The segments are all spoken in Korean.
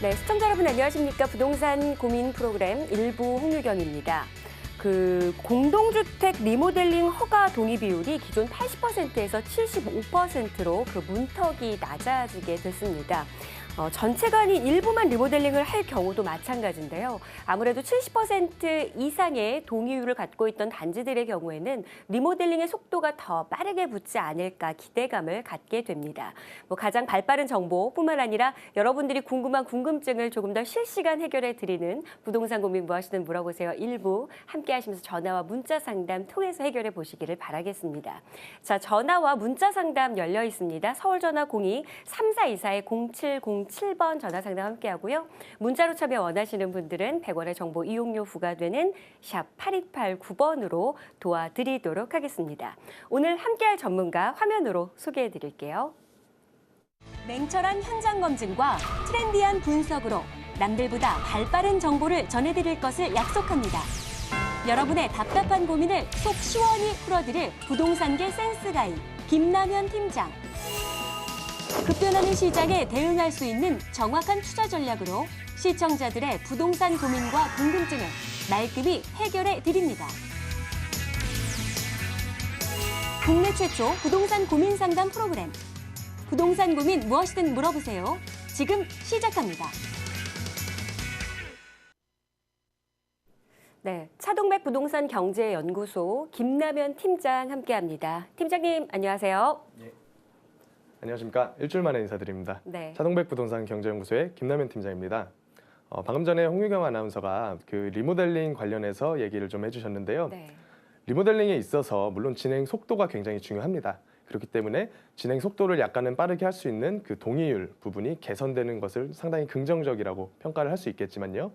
네, 시청자 여러분 안녕하십니까? 부동산 고민 프로그램 일부 홍유경입니다. 공동주택 리모델링 허가 동의 비율이 기존 80%에서 75%로 문턱이 낮아지게 됐습니다. 전체가 아닌 일부만 리모델링을 할 경우도 마찬가지인데요. 아무래도 70% 이상의 동의율을 갖고 있던 단지들의 경우에는 리모델링의 속도가 더 빠르게 붙지 않을까 기대감을 갖게 됩니다. 가장 발빠른 정보뿐만 아니라 여러분들이 궁금한 궁금증을 조금 더 실시간 해결해 드리는 부동산 고민 무엇이든 물어보세요. 일부 함께 하시면서 전화와 문자 상담 통해서 해결해 보시기를 바라겠습니다. 자, 전화와 문자 상담 열려 있습니다. 서울 전화 02-3424-0707번 전화 상담 함께 하고요. 문자로 참여 원하시는 분들은 100원의 정보 이용료 부과되는 샵 8289번으로 도와드리도록 하겠습니다. 오늘 함께할 전문가 화면으로 소개해 드릴게요. 냉철한 현장 검증과 트렌디한 분석으로 남들보다 발빠른 정보를 전해드릴 것을 약속합니다. 여러분의 답답한 고민을 속 시원히 풀어드릴 부동산계 센스가이 김남현 팀장. 급변하는 시장에 대응할 수 있는 정확한 투자 전략으로 시청자들의 부동산 고민과 궁금증을 말끔히 해결해 드립니다. 국내 최초 부동산 고민 상담 프로그램. 부동산 고민 무엇이든 물어보세요. 지금 시작합니다. 네, 차동백 부동산 경제연구소 김남현 팀장 함께합니다. 팀장님 안녕하세요. 네. 안녕하십니까. 일주일 만에 인사드립니다. 네. 차동백 부동산 경제연구소의 김남현 팀장입니다. 방금 전에 홍유경 아나운서가 리모델링 관련해서 얘기를 좀 해주셨는데요. 네. 리모델링에 있어서 물론 진행 속도가 굉장히 중요합니다. 그렇기 때문에 진행 속도를 약간은 빠르게 할 수 있는 동의율 부분이 개선되는 것을 상당히 긍정적이라고 평가를 할 수 있겠지만요.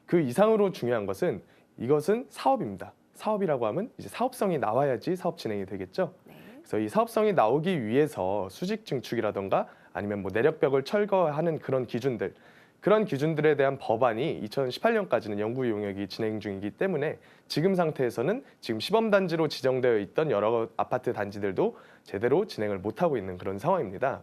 그 이상으로 중요한 것은 이것은 사업입니다. 사업이라고 하면 이제 사업성이 나와야지 사업 진행이 되겠죠. 네. 그래서 이 사업성이 나오기 위해서 수직 증축이라던가 아니면 내력벽을 철거하는 그런 기준들에 대한 법안이 2018년까지는 연구 용역이 진행 중이기 때문에 지금 상태에서는 지금 시범단지로 지정되어 있던 여러 아파트 단지들도 제대로 진행을 못하고 있는 그런 상황입니다.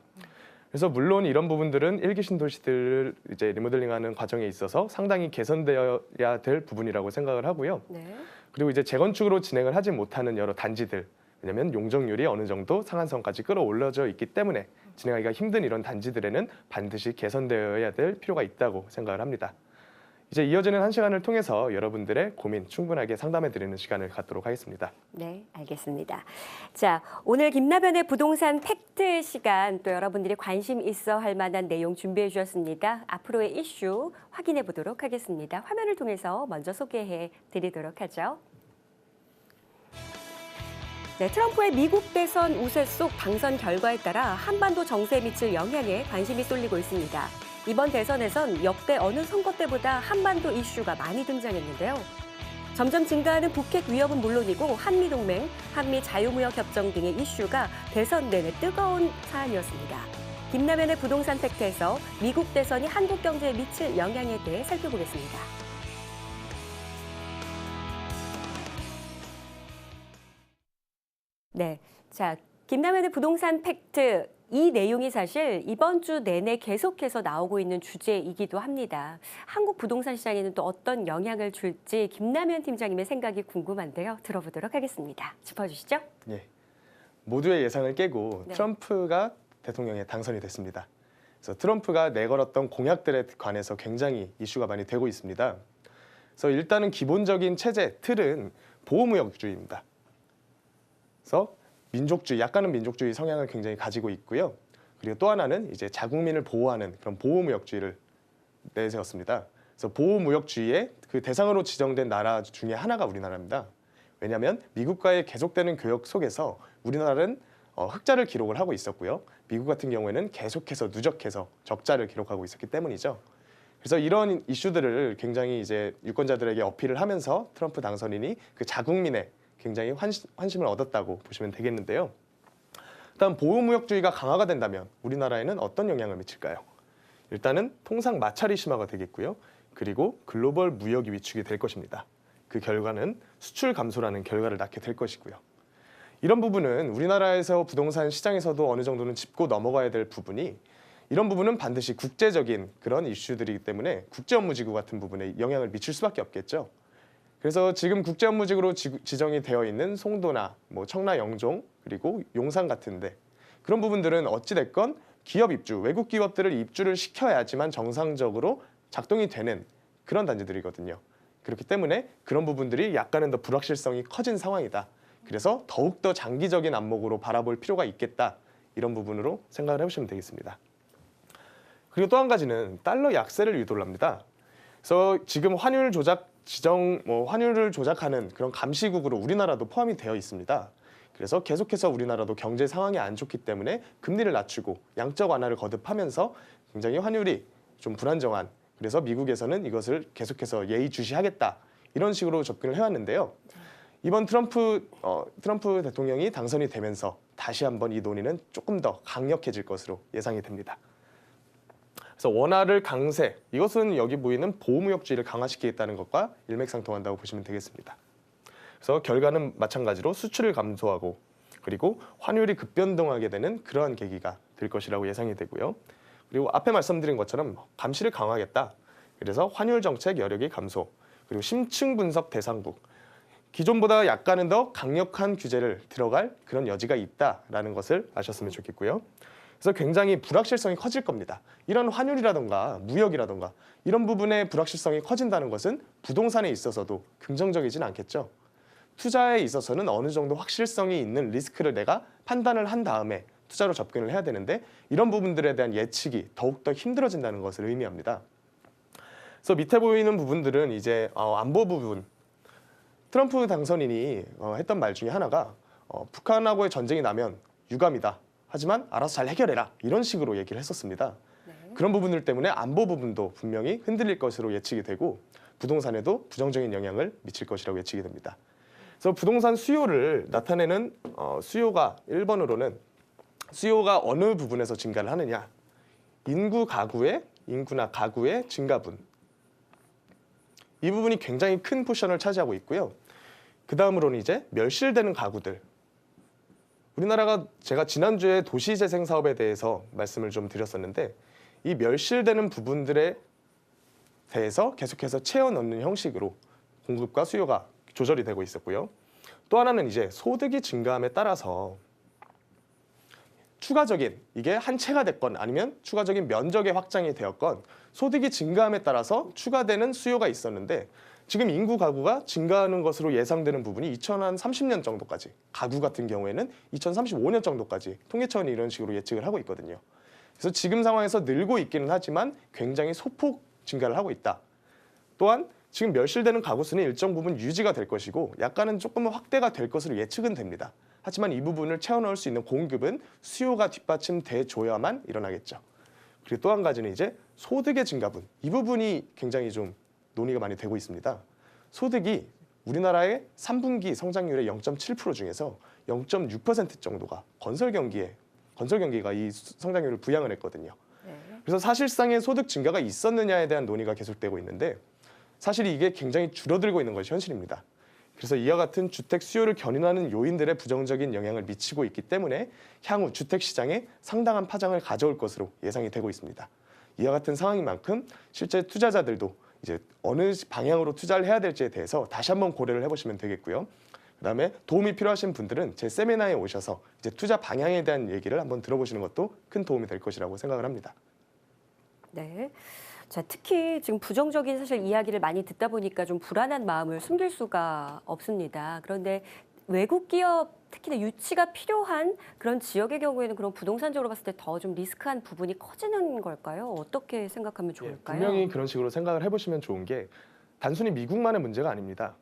그래서 물론 이런 부분들은 일기 신도시들을 이제 리모델링하는 과정에 있어서 상당히 개선되어야 될 부분이라고 생각을 하고요. 네. 그리고 이제 재건축으로 진행을 하지 못하는 여러 단지들, 왜냐하면 용적률이 어느 정도 상한선까지 끌어올려져 있기 때문에 진행하기가 힘든 이런 단지들에는 반드시 개선되어야 될 필요가 있다고 생각을 합니다. 이제 이어지는 한 시간을 통해서 여러분들의 고민 충분하게 상담해드리는 시간을 갖도록 하겠습니다. 네, 알겠습니다. 자, 오늘 김남현의 부동산 팩트 시간 또 여러분들이 관심 있어 할 만한 내용 준비해 주셨습니다. 앞으로의 이슈 확인해 보도록 하겠습니다. 화면을 통해서 먼저 소개해 드리도록 하죠. 네, 트럼프의 미국 대선 우세 속 당선 결과에 따라 한반도 정세에 미칠 영향에 관심이 쏠리고 있습니다. 이번 대선에선 역대 어느 선거 때보다 한반도 이슈가 많이 등장했는데요. 점점 증가하는 북핵 위협은 물론이고 한미동맹, 한미 자유무역 협정 등의 이슈가 대선 내내 뜨거운 사안이었습니다. 김남현의 부동산 팩트에서 미국 대선이 한국 경제에 미칠 영향에 대해 살펴보겠습니다. 네, 자, 김남현의 부동산 팩트. 이 내용이 사실 이번 주 내내 계속해서 나오고 있는 주제이기도 합니다. 한국 부동산 시장에는 또 어떤 영향을 줄지 김남현 팀장님의 생각이 궁금한데요. 들어보도록 하겠습니다. 짚어주시죠. 예, 모두의 예상을 깨고 네. 트럼프가 대통령에 당선이 됐습니다. 그래서 트럼프가 내걸었던 공약들에 관해서 굉장히 이슈가 많이 되고 있습니다. 그래서 일단은 기본적인 체제, 틀은 보호무역주의입니다. 그래서 약간은 민족주의 성향을 굉장히 가지고 있고요. 그리고 또 하나는 이제 자국민을 보호하는 그런 보호무역주의를 내세웠습니다. 그래서 보호무역주의의 대상으로 지정된 나라 중에 하나가 우리나라입니다. 왜냐하면 미국과의 계속되는 교역 속에서 우리나라는 흑자를 기록을 하고 있었고요. 미국 같은 경우에는 계속해서 누적해서 적자를 기록하고 있었기 때문이죠. 그래서 이런 이슈들을 굉장히 이제 유권자들에게 어필을 하면서 트럼프 당선인이 자국민의 굉장히 환심을 얻었다고 보시면 되겠는데요. 일단 보호무역주의가 강화가 된다면 우리나라에는 어떤 영향을 미칠까요? 일단은 통상 마찰이 심화가 되겠고요. 그리고 글로벌 무역이 위축이 될 것입니다. 그 결과는 수출 감소라는 결과를 낳게 될 것이고요. 이런 부분은 우리나라에서 부동산 시장에서도 어느 정도는 짚고 넘어가야 될 부분이 이런 부분은 반드시 국제적인 그런 이슈들이기 때문에 국제업무지구 같은 부분에 영향을 미칠 수밖에 없겠죠. 그래서 지금 국제업무지구로 지정이 되어 있는 송도나 뭐 청라 영종 그리고 용산 같은데 그런 부분들은 어찌됐건 기업 입주, 외국 기업들을 입주를 시켜야지만 정상적으로 작동이 되는 그런 단지들이거든요. 그렇기 때문에 그런 부분들이 약간은 더 불확실성이 커진 상황이다. 그래서 더욱더 장기적인 안목으로 바라볼 필요가 있겠다. 이런 부분으로 생각을 해보시면 되겠습니다. 그리고 또 한 가지는 달러 약세를 유도를 합니다. 그래서 지금 환율 조작 환율을 조작하는 그런 감시국으로 우리나라도 포함이 되어 있습니다. 그래서 계속해서 우리나라도 경제 상황이 안 좋기 때문에 금리를 낮추고 양적 완화를 거듭하면서 굉장히 환율이 좀 불안정한, 그래서 미국에서는 이것을 계속해서 예의주시하겠다 이런 식으로 접근을 해왔는데요. 이번 트럼프 대통령이 당선이 되면서 다시 한번 이 논의는 조금 더 강력해질 것으로 예상이 됩니다. 그래서 원화를 강세, 이것은 여기 보이는 보호무역주의를 강화시키겠다는 것과 일맥상통한다고 보시면 되겠습니다. 그래서 결과는 마찬가지로 수출을 감소하고 그리고 환율이 급변동하게 되는 그러한 계기가 될 것이라고 예상이 되고요. 그리고 앞에 말씀드린 것처럼 감시를 강화하겠다. 그래서 환율 정책 여력이 감소, 그리고 심층 분석 대상국, 기존보다 약간은 더 강력한 규제를 들어갈 그런 여지가 있다라는 것을 아셨으면 좋겠고요. 그래서 굉장히 불확실성이 커질 겁니다. 이런 환율이라던가 무역이라던가 이런 부분에 불확실성이 커진다는 것은 부동산에 있어서도 긍정적이진 않겠죠. 투자에 있어서는 어느 정도 확실성이 있는 리스크를 내가 판단을 한 다음에 투자로 접근을 해야 되는데 이런 부분들에 대한 예측이 더욱더 힘들어진다는 것을 의미합니다. 그래서 밑에 보이는 부분들은 이제 안보 부분, 트럼프 당선인이 했던 말 중에 하나가 북한하고의 전쟁이 나면 유감이다. 하지만 알아서 잘 해결해라. 이런 식으로 얘기를 했었습니다. 네. 그런 부분들 때문에 안보 부분도 분명히 흔들릴 것으로 예측이 되고 부동산에도 부정적인 영향을 미칠 것이라고 예측이 됩니다. 그래서 부동산 수요를 나타내는 수요가 1번으로는 수요가 어느 부분에서 증가를 하느냐. 인구나 가구의 증가분. 이 부분이 굉장히 큰 포션을 차지하고 있고요. 그 다음으로는 이제 멸실되는 가구들. 우리나라가 제가 지난주에 도시재생 사업에 대해서 말씀을 좀 드렸었는데 이 멸실되는 부분들에 대해서 계속해서 채워 넣는 형식으로 공급과 수요가 조절이 되고 있었고요. 또 하나는 이제 소득이 증가함에 따라서 추가적인 이게 한 채가 됐건 아니면 추가적인 면적의 확장이 되었건 소득이 증가함에 따라서 추가되는 수요가 있었는데 지금 인구 가구가 증가하는 것으로 예상되는 부분이 2030년 정도까지, 가구 같은 경우에는 2035년 정도까지 통계청이 이런 식으로 예측을 하고 있거든요. 그래서 지금 상황에서 늘고 있기는 하지만 굉장히 소폭 증가를 하고 있다. 또한 지금 멸실되는 가구 수는 일정 부분 유지가 될 것이고 약간은 조금은 확대가 될 것으로 예측은 됩니다. 하지만 이 부분을 채워넣을 수 있는 공급은 수요가 뒷받침돼 줘야만 일어나겠죠. 그리고 또 한 가지는 이제 소득의 증가분. 이 부분이 굉장히 좀 논의가 많이 되고 있습니다. 소득이 우리나라의 3분기 성장률의 0.7% 중에서 0.6% 정도가 건설 경기가 이 성장률을 부양을 했거든요. 네. 그래서 사실상의 소득 증가가 있었느냐에 대한 논의가 계속되고 있는데 사실 이게 굉장히 줄어들고 있는 것이 현실입니다. 그래서 이와 같은 주택 수요를 견인하는 요인들의 부정적인 영향을 미치고 있기 때문에 향후 주택 시장에 상당한 파장을 가져올 것으로 예상이 되고 있습니다. 이와 같은 상황인 만큼 실제 투자자들도 이제 어느 방향으로 투자를 해야 될지에 대해서 다시 한번 고려를 해보시면 되겠고요. 그다음에 도움이 필요하신 분들은 제 세미나에 오셔서 이제 투자 방향에 대한 얘기를 한번 들어보시는 것도 큰 도움이 될 것이라고 생각을 합니다. 네. 자, 특히 지금 부정적인 사실 이야기를 많이 듣다 보니까 좀 불안한 마음을 숨길 수가 없습니다. 그런데 외국 기업 특히나 유치가 필요한 그런 지역의 경우에는 그런 부동산적으로 봤을 때 더 좀 리스크한 부분이 커지는 걸까요? 어떻게 생각하면 좋을까요? 분명히 그런 식으로 생각을 해보시면 좋은 게 단순히 미국만의 문제가 아닙니다.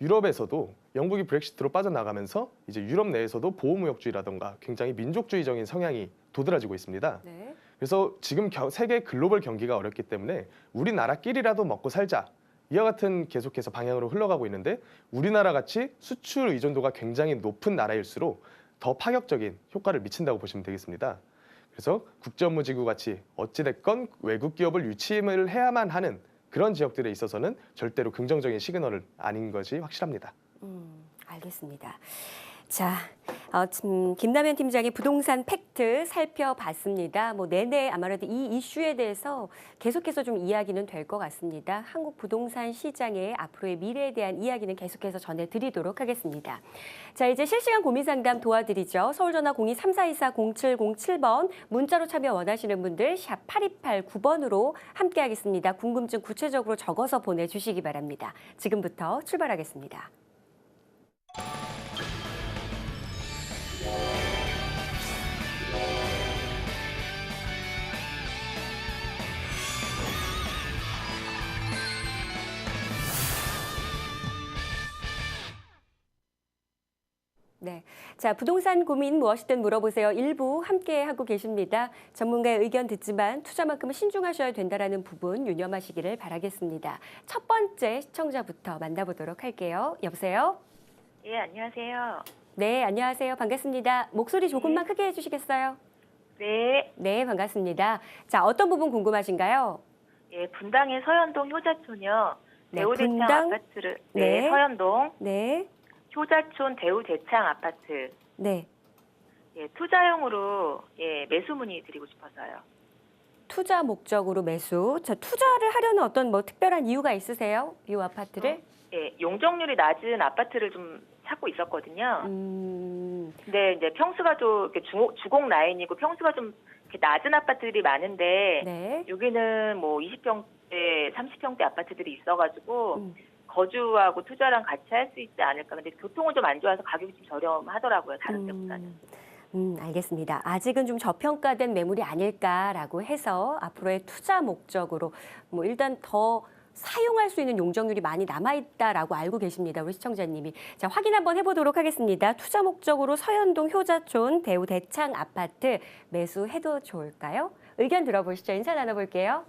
유럽에서도 영국이 브렉시트로 빠져나가면서 이제 유럽 내에서도 보호무역주의라던가 굉장히 민족주의적인 성향이 도드라지고 있습니다. 네. 그래서 지금 세계 글로벌 경기가 어렵기 때문에 우리나라끼리라도 먹고 살자. 이와 같은 계속해서 방향으로 흘러가고 있는데 우리나라 같이 수출 의존도가 굉장히 높은 나라일수록 더 파격적인 효과를 미친다고 보시면 되겠습니다. 그래서 국제업무지구 같이 어찌됐건 외국 기업을 유치를 해야만 하는 그런 지역들에 있어서는 절대로 긍정적인 시그널은 아닌 것이 확실합니다. 알겠습니다. 자, 김남현 팀장의 부동산 팩트 살펴봤습니다. 뭐 내내 아무래도 이 이슈에 대해서 계속해서 좀 이야기는 될 것 같습니다. 한국 부동산 시장의 앞으로의 미래에 대한 이야기는 계속해서 전해드리도록 하겠습니다. 자, 이제 실시간 고민 상담 도와드리죠. 서울전화 02-3424-0707번 문자로 참여 원하시는 분들 샵 8289번으로 함께하겠습니다. 궁금증 구체적으로 적어서 보내주시기 바랍니다. 지금부터 출발하겠습니다. 네, 자 부동산 고민 무엇이든 물어보세요. 일부 함께 하고 계십니다. 전문가의 의견 듣지만 투자만큼은 신중하셔야 된다라는 부분 유념하시기를 바라겠습니다. 첫 번째 시청자부터 만나보도록 할게요. 여보세요? 예, 안녕하세요. 네, 안녕하세요. 반갑습니다. 목소리 조금만 크게 해주시겠어요? 네, 네, 반갑습니다. 자, 어떤 부분 궁금하신가요? 예, 분당의 서현동 효자촌이요. 네, 대우대창 분당? 아파트를, 네. 네, 서현동 네, 효자촌 대우대창 아파트, 네. 예, 투자용으로 예, 매수 문의 드리고 싶어서요. 투자 목적으로 매수. 자, 투자를 하려는 어떤 뭐 특별한 이유가 있으세요? 이 아파트를? 예, 용적률이 낮은 아파트를 좀 찾고 있었거든요. 근데 이제 평수가 좀 이렇게 주공 라인이고 평수가 좀 이렇게 낮은 아파트들이 많은데 네. 여기는 뭐 20평대, 30평대 아파트들이 있어가지고 거주하고 투자랑 같이 할 수 있지 않을까. 근데 교통은 좀 안 좋아서 가격이 좀 저렴하더라고요. 다른 데보다는. 알겠습니다. 아직은 좀 저평가된 매물이 아닐까라고 해서 앞으로의 투자 목적으로 뭐 일단 더 사용할 수 있는 용적률이 많이 남아있다라고 알고 계십니다. 우리 시청자님이. 자, 확인 한번 해보도록 하겠습니다. 투자 목적으로 서현동 효자촌 대우 대창 아파트 매수해도 좋을까요? 의견 들어보시죠. 인사 나눠볼게요.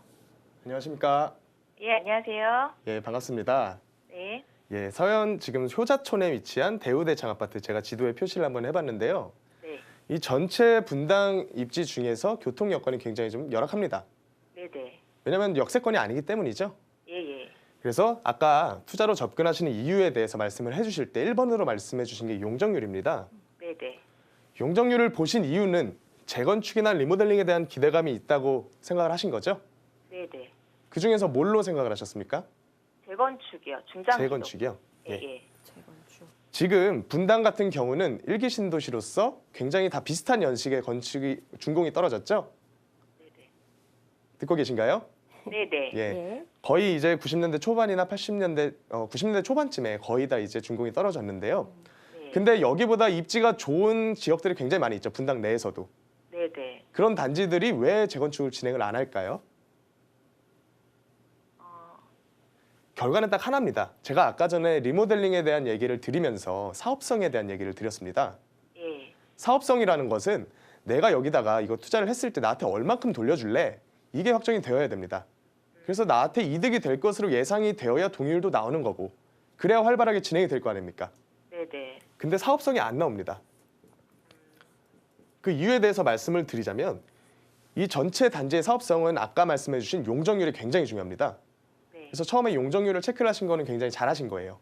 안녕하십니까? 예, 안녕하세요. 예, 반갑습니다. 네. 예, 서현 지금 효자촌에 위치한 대우대창 아파트 제가 지도에 표시를 한번 해봤는데요. 네. 이 전체 분당 입지 중에서 교통 여건이 굉장히 좀 열악합니다. 네네. 왜냐하면 역세권이 아니기 때문이죠. 예예. 그래서 아까 투자로 접근하시는 이유에 대해서 말씀을 해주실 때 1번으로 말씀해 주신 게 용적률입니다. 네네. 용적률을 보신 이유는 재건축이나 리모델링에 대한 기대감이 있다고 생각을 하신 거죠? 네네. 그중에서 뭘로 생각을 하셨습니까? 재건축이요. 중장기적. 재건축이요. 예예. 재건축. 지금 분당 같은 경우는 일기 신도시로서 굉장히 다 비슷한 연식의 건축이 준공이 떨어졌죠? 네네. 듣고 계신가요? 네네. 예. 예. 거의 이제 90년대 초반이나 90년대 초반쯤에 거의 다 이제 준공이 떨어졌는데요. 네. 근데 여기보다 입지가 좋은 지역들이 굉장히 많이 있죠. 분당 내에서도. 네네. 그런 단지들이 왜 재건축을 진행을 안 할까요? 결과는 딱 하나입니다. 제가 아까 전에 리모델링에 대한 얘기를 드리면서 사업성에 대한 얘기를 드렸습니다. 예. 사업성이라는 것은 내가 여기다가 이거 투자를 했을 때 나한테 얼만큼 돌려줄래? 이게 확정이 되어야 됩니다. 그래서 나한테 이득이 될 것으로 예상이 되어야 동의율도 나오는 거고 그래야 활발하게 진행이 될 거 아닙니까? 네네. 근데 사업성이 안 나옵니다. 그 이유에 대해서 말씀을 드리자면 이 전체 단지의 사업성은 아까 말씀해 주신 용적률이 굉장히 중요합니다. 네. 그래서 처음에 용적률을 체크를 하신 거는 굉장히 잘하신 거예요.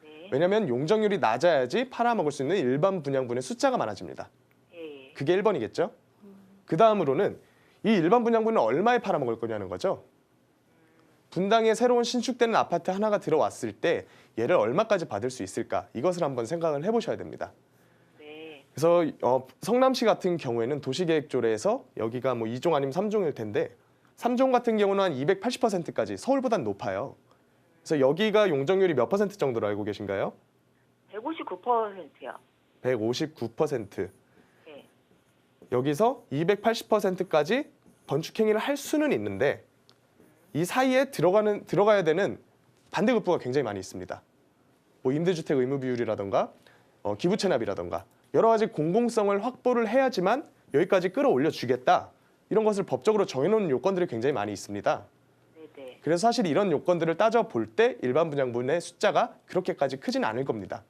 네. 왜냐하면 용적률이 낮아야지 팔아먹을 수 있는 일반 분양분의 숫자가 많아집니다. 예. 그게 1번이겠죠. 그 다음으로는 이 일반 분양분은 얼마에 팔아먹을 거냐는 거죠. 분당에 새로운 신축되는 아파트 하나가 들어왔을 때 얘를 얼마까지 받을 수 있을까? 이것을 한번 생각을 해보셔야 됩니다. 네. 그래서 성남시 같은 경우에는 도시계획조례에서 여기가 뭐 2종 아니면 3종일 텐데 3종 같은 경우는 한 280%까지 서울보단 높아요. 그래서 여기가 용적률이 몇 퍼센트 정도로 알고 계신가요? 159%요. 159%. 예. 여기서 280%까지 건축행위를 할 수는 있는데 이 사이에 들어가야 되는 반대급부가 굉장히 많이 있습니다. 뭐 임대주택 의무 비율이라던가 기부 체납이라던가 여러 가지 공공성을 확보를 해야지만 여기까지 끌어올려 주겠다. 이런 것을 법적으로 정해놓은 요건들이 굉장히 많이 있습니다. 네네. 그래서 사실 이런 요건들을 따져볼 때 일반 분양분의 숫자가 그렇게까지 크진 않을 겁니다.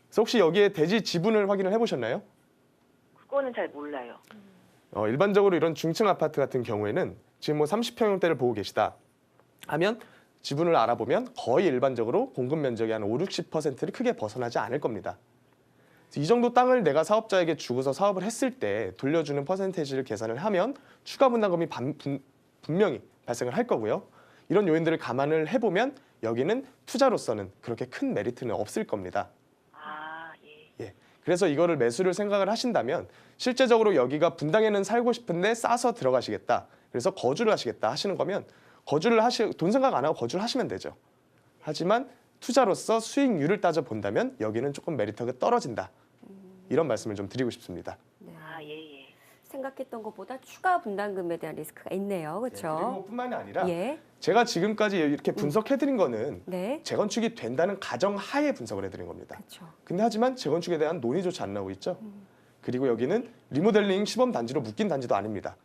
그래서 혹시 여기에 대지 지분을 확인을 해보셨나요? 그거는 잘 몰라요. 일반적으로 이런 중층 아파트 같은 경우에는 지금 뭐 30평형대를 보고 계시다 하면 지분을 알아보면 거의 일반적으로 공급 면적이 한 5, 60%를 크게 벗어나지 않을 겁니다. 이 정도 땅을 내가 사업자에게 주고서 사업을 했을 때 돌려주는 퍼센테이지를 계산을 하면 추가 분담금이 분명히 발생을 할 거고요. 이런 요인들을 감안을 해보면 여기는 투자로서는 그렇게 큰 메리트는 없을 겁니다. 아, 예. 예. 그래서 이거를 매수를 생각을 하신다면 실제적으로 여기가 분당에는 살고 싶은데 싸서 들어가시겠다. 그래서 거주를 하시겠다 하시는 거면 돈 생각 안 하고 거주를 하시면 되죠. 하지만 투자로서 수익률을 따져 본다면 여기는 조금 메리트가 떨어진다. 이런 말씀을 좀 드리고 싶습니다. 아, 예. 생각했던 것보다 추가 분담금에 대한 리스크가 있네요. 그리고 그렇죠? 뿐만이 아니라 예. 제가 지금까지 이렇게 분석해드린 거는 네. 재건축이 된다는 가정 하에 분석을 해드린 겁니다. 그렇죠. 근데 하지만 재건축에 대한 논의조차 안 나오고 있죠. 그리고 여기는 리모델링 시범 단지로 묶인 단지도 아닙니다.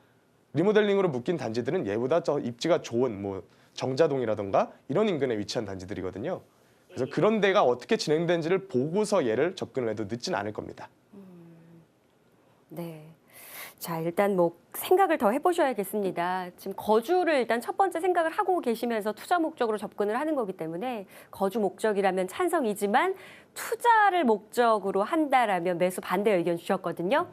리모델링으로 묶인 단지들은 얘보다 더 입지가 좋은 뭐 정자동이라던가 이런 인근에 위치한 단지들이거든요. 그래서 그런 데가 어떻게 진행된지를 보고서 얘를 접근을 해도 늦진 않을 겁니다. 네. 자, 일단 뭐 생각을 더 해보셔야겠습니다. 지금 거주를 일단 첫 번째 생각을 하고 계시면서 투자 목적으로 접근을 하는 거기 때문에 거주 목적이라면 찬성이지만 투자를 목적으로 한다라면 매수 반대 의견 주셨거든요.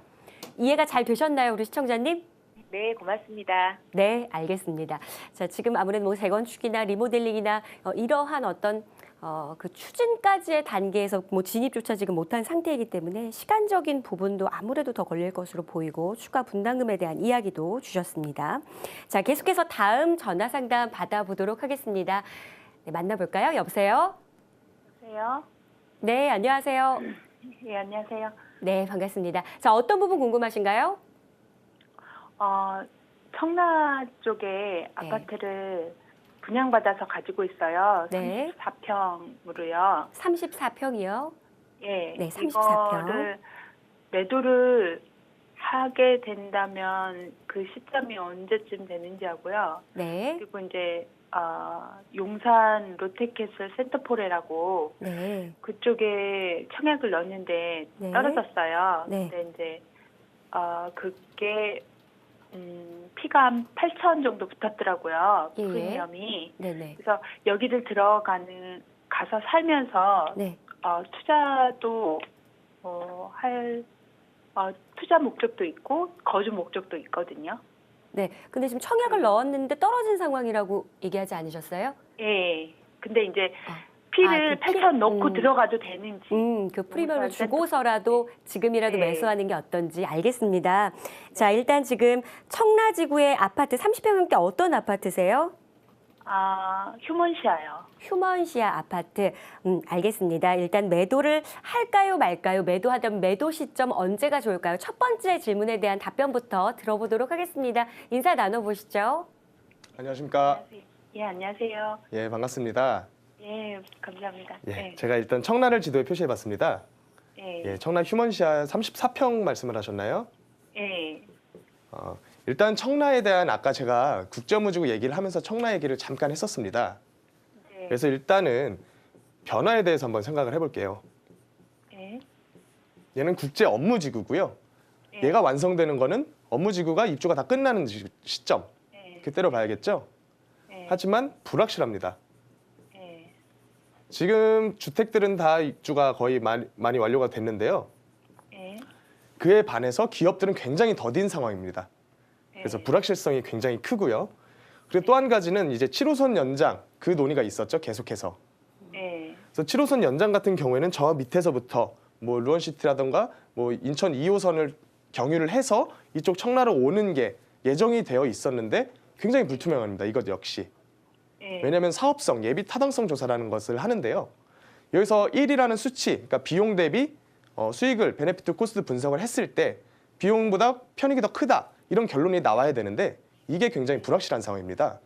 이해가 잘 되셨나요, 우리 시청자님? 네, 고맙습니다. 네, 알겠습니다. 자, 지금 아무래도 뭐 재건축이나 리모델링이나 이러한 어떤 그 추진까지의 단계에서 뭐 진입조차 지금 못한 상태이기 때문에 시간적인 부분도 아무래도 더 걸릴 것으로 보이고 추가 분담금에 대한 이야기도 주셨습니다. 자, 계속해서 다음 전화 상담 받아보도록 하겠습니다. 네, 만나볼까요? 여보세요? 여보세요? 네, 안녕하세요. 예, 안녕하세요. 네, 반갑습니다. 자, 어떤 부분 궁금하신가요? 청라 쪽에 아파트를 분양받아서 가지고 있어요. 네. 34평으로요. 34평이요? 예. 네, 34평. 이거를 매도를 하게 된다면 그 시점이 언제쯤 되는지 하고요. 네. 그리고 이제 용산 롯데캐슬 센터포레라고 네. 그쪽에 청약을 넣었는데 네. 떨어졌어요. 네. 근데 이제 그게 피가 한 8천 정도 붙었더라고요. 예. 프리미엄이. 네네. 그래서 여기를 가서 살면서 네. 투자도 투자 목적도 있고 거주 목적도 있거든요. 네. 근데 지금 청약을 넣었는데 떨어진 상황이라고 얘기하지 않으셨어요? 예. 근데 이제 그 피를 8천 넣고 들어가도 되는지. 그 프리미엄을 주고서라도 지금이라도 네. 매수하는 게 어떤지 알겠습니다. 자, 일단 지금 청라지구의 아파트 30평형대 어떤 아파트세요? 휴먼시아요. 휴먼시아 아파트. 알겠습니다. 일단 매도를 할까요, 말까요? 매도하려면 매도 시점 언제가 좋을까요? 첫 번째 질문에 대한 답변부터 들어보도록 하겠습니다. 인사 나눠보시죠. 안녕하십니까? 예, 안녕하세요. 예, 반갑습니다. 예, 감사합니다. 예, 네. 제가 일단 청라를 지도에 표시해봤습니다. 예. 예, 청라 휴먼시아 34평 말씀을 하셨나요? 예. 일단 청라에 대한 아까 제가 국제업무지구 얘기를 하면서 청라 얘기를 잠깐 했었습니다. 네. 그래서 일단은 변화에 대해서 한번 생각을 해볼게요. 예. 얘는 국제업무지구고요. 예. 얘가 완성되는 거는 업무지구가 입주가 다 끝나는 시점, 예. 그때로 봐야겠죠. 예. 하지만 불확실합니다. 예. 지금 주택들은 다 입주가 거의 많이 완료가 됐는데요. 예. 그에 반해서 기업들은 굉장히 더딘 상황입니다. 예. 그래서 불확실성이 굉장히 크고요. 그리고 또 한 가지는 이제 7호선 연장 그 논의가 있었죠. 계속해서. 예. 그래서 7호선 연장 같은 경우에는 저 밑에서부터 뭐 루원시티라던가 뭐 인천 2호선을 경유를 해서 이쪽 청라로 오는 게 예정이 되어 있었는데 굉장히 불투명합니다. 이것 역시. 예. 왜냐하면 사업성, 예비 타당성 조사라는 것을 하는데요. 여기서 1이라는 수치, 그러니까 비용 대비 수익을 베네피트 코스트 분석을 했을 때 비용보다 편익이 더 크다 이런 결론이 나와야 되는데 이게 굉장히 불확실한 상황입니다.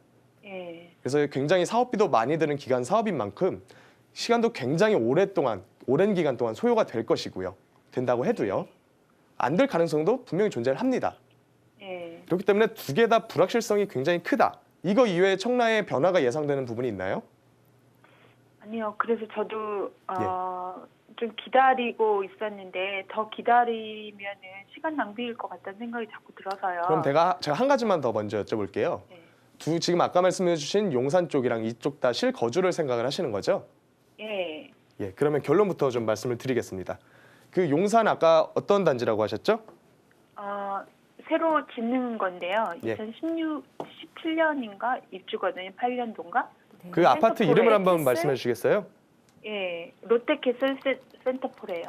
예. 그래서 굉장히 사업비도 많이 드는 기간 사업인 만큼 시간도 굉장히 오랜 기간 동안 소요가 될 것이고요. 된다고 해도요. 안 될 가능성도 분명히 존재를 합니다. 예. 그렇기 때문에 두 개 다 불확실성이 굉장히 크다. 이거 이외에 청라의 변화가 예상되는 부분이 있나요? 아니요. 그래서 저도 예. 좀 기다리고 있었는데 더 기다리면은 시간 낭비일 것 같다는 생각이 자꾸 들어서요. 그럼 제가 한 가지만 더 먼저 여쭤볼게요. 네. 지금 아까 말씀해 주신 용산 쪽이랑 이쪽 다 실거주를 생각을 하시는 거죠? 예. 예, 그러면 결론부터 좀 말씀을 드리겠습니다. 그 용산 아까 어떤 단지라고 하셨죠? 새로 짓는 건데요. 예. 17년인가 입주거든요. 8년도인가? 그 아파트 이름을 한번 캐슬? 말씀해 주시겠어요? 예, 롯데캐슬 센터폴이에요.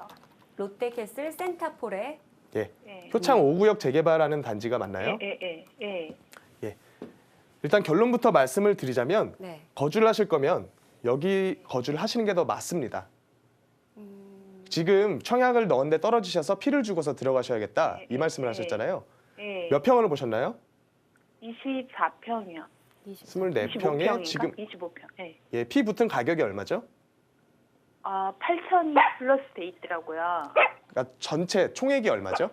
롯데캐슬 센타폴에 예. 예. 표창 5구역 재개발하는 단지가 맞나요? 예. 일단 결론부터 말씀을 드리자면 네. 거주를 하실 거면 여기 거주를 하시는 게 더 맞습니다. 지금 청약을 넣었는데 떨어지셔서 피를 주고서 들어가셔야겠다 이 말씀을 하셨잖아요. 예. 몇 평을 보셨나요? 24평이요. 24평에 지금 25평. 예. 예, 피 붙은 가격이 얼마죠? 8,000 플러스 돼 있더라고요. 그러니까 전체 총액이 얼마죠?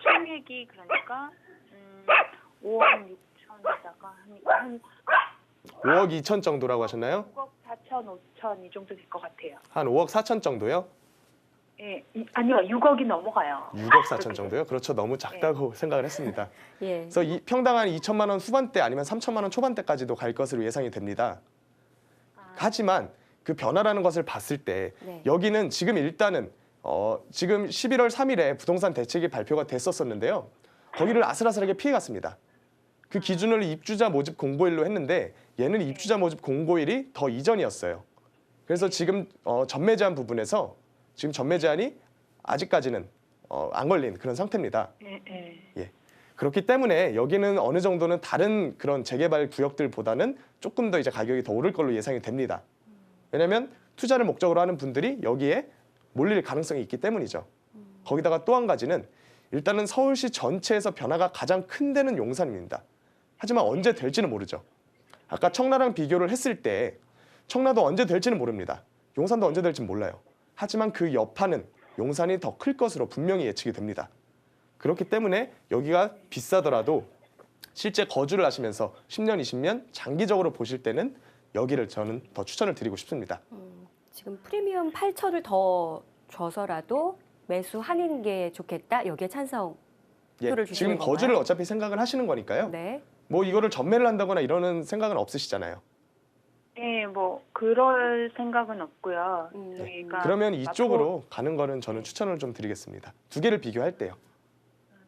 총액이 그러니까 5억 6천에다가 한 5억 2천 정도라고 하셨나요? 6억 4천, 5천 이 정도 될 것 같아요. 한 5억 4천 정도요? 예, 아니요, 6억이 넘어가요. 6억 4천 정도요? 그렇죠. 너무 작다고 생각을 했습니다. 예. 그래서 이 평당 한 2천만 원 후반대 아니면 3천만 원 초반대까지도 갈 것으로 예상이 됩니다. 하지만 그 변화라는 것을 봤을 때 네. 여기는 지금 일단은 지금 11월 3일에 부동산 대책이 발표가 됐었는데요. 거기를 아슬아슬하게 피해갔습니다. 그 기준을 입주자 모집 공고일로 했는데 얘는 입주자 모집 공고일이 더 이전이었어요. 그래서 지금 전매 제한 부분에서 지금 전매 제한이 아직까지는 안 걸린 그런 상태입니다. 예. 그렇기 때문에 여기는 어느 정도는 다른 그런 재개발 구역들보다는 조금 더 이제 가격이 더 오를 걸로 예상이 됩니다. 왜냐하면 투자를 목적으로 하는 분들이 여기에 몰릴 가능성이 있기 때문이죠. 거기다가 또 한 가지는 일단은 서울시 전체에서 변화가 가장 큰 데는 용산입니다. 하지만 언제 될지는 모르죠. 아까 청라랑 비교를 했을 때 청라도 언제 될지는 모릅니다. 용산도 언제 될지는 몰라요. 하지만 그 여파는 용산이 더 클 것으로 분명히 예측이 됩니다. 그렇기 때문에 여기가 비싸더라도 실제 거주를 하시면서 10년, 20년 장기적으로 보실 때는 여기를 저는 더 추천을 드리고 싶습니다. 지금 프리미엄 8천을 더 줘서라도 매수하는 게 좋겠다. 여기에 찬성 표를 주시는 지금 건가요? 거주를 어차피 생각을 하시는 거니까요. 네. 뭐 이거를 전매를 한다거나 이러는 생각은 없으시잖아요. 예, 뭐 그럴 생각은 없고요. 네. 저희가 그러면 이쪽으로 가는 거는 저는 추천을 좀 드리겠습니다. 두 개를 비교할 때요.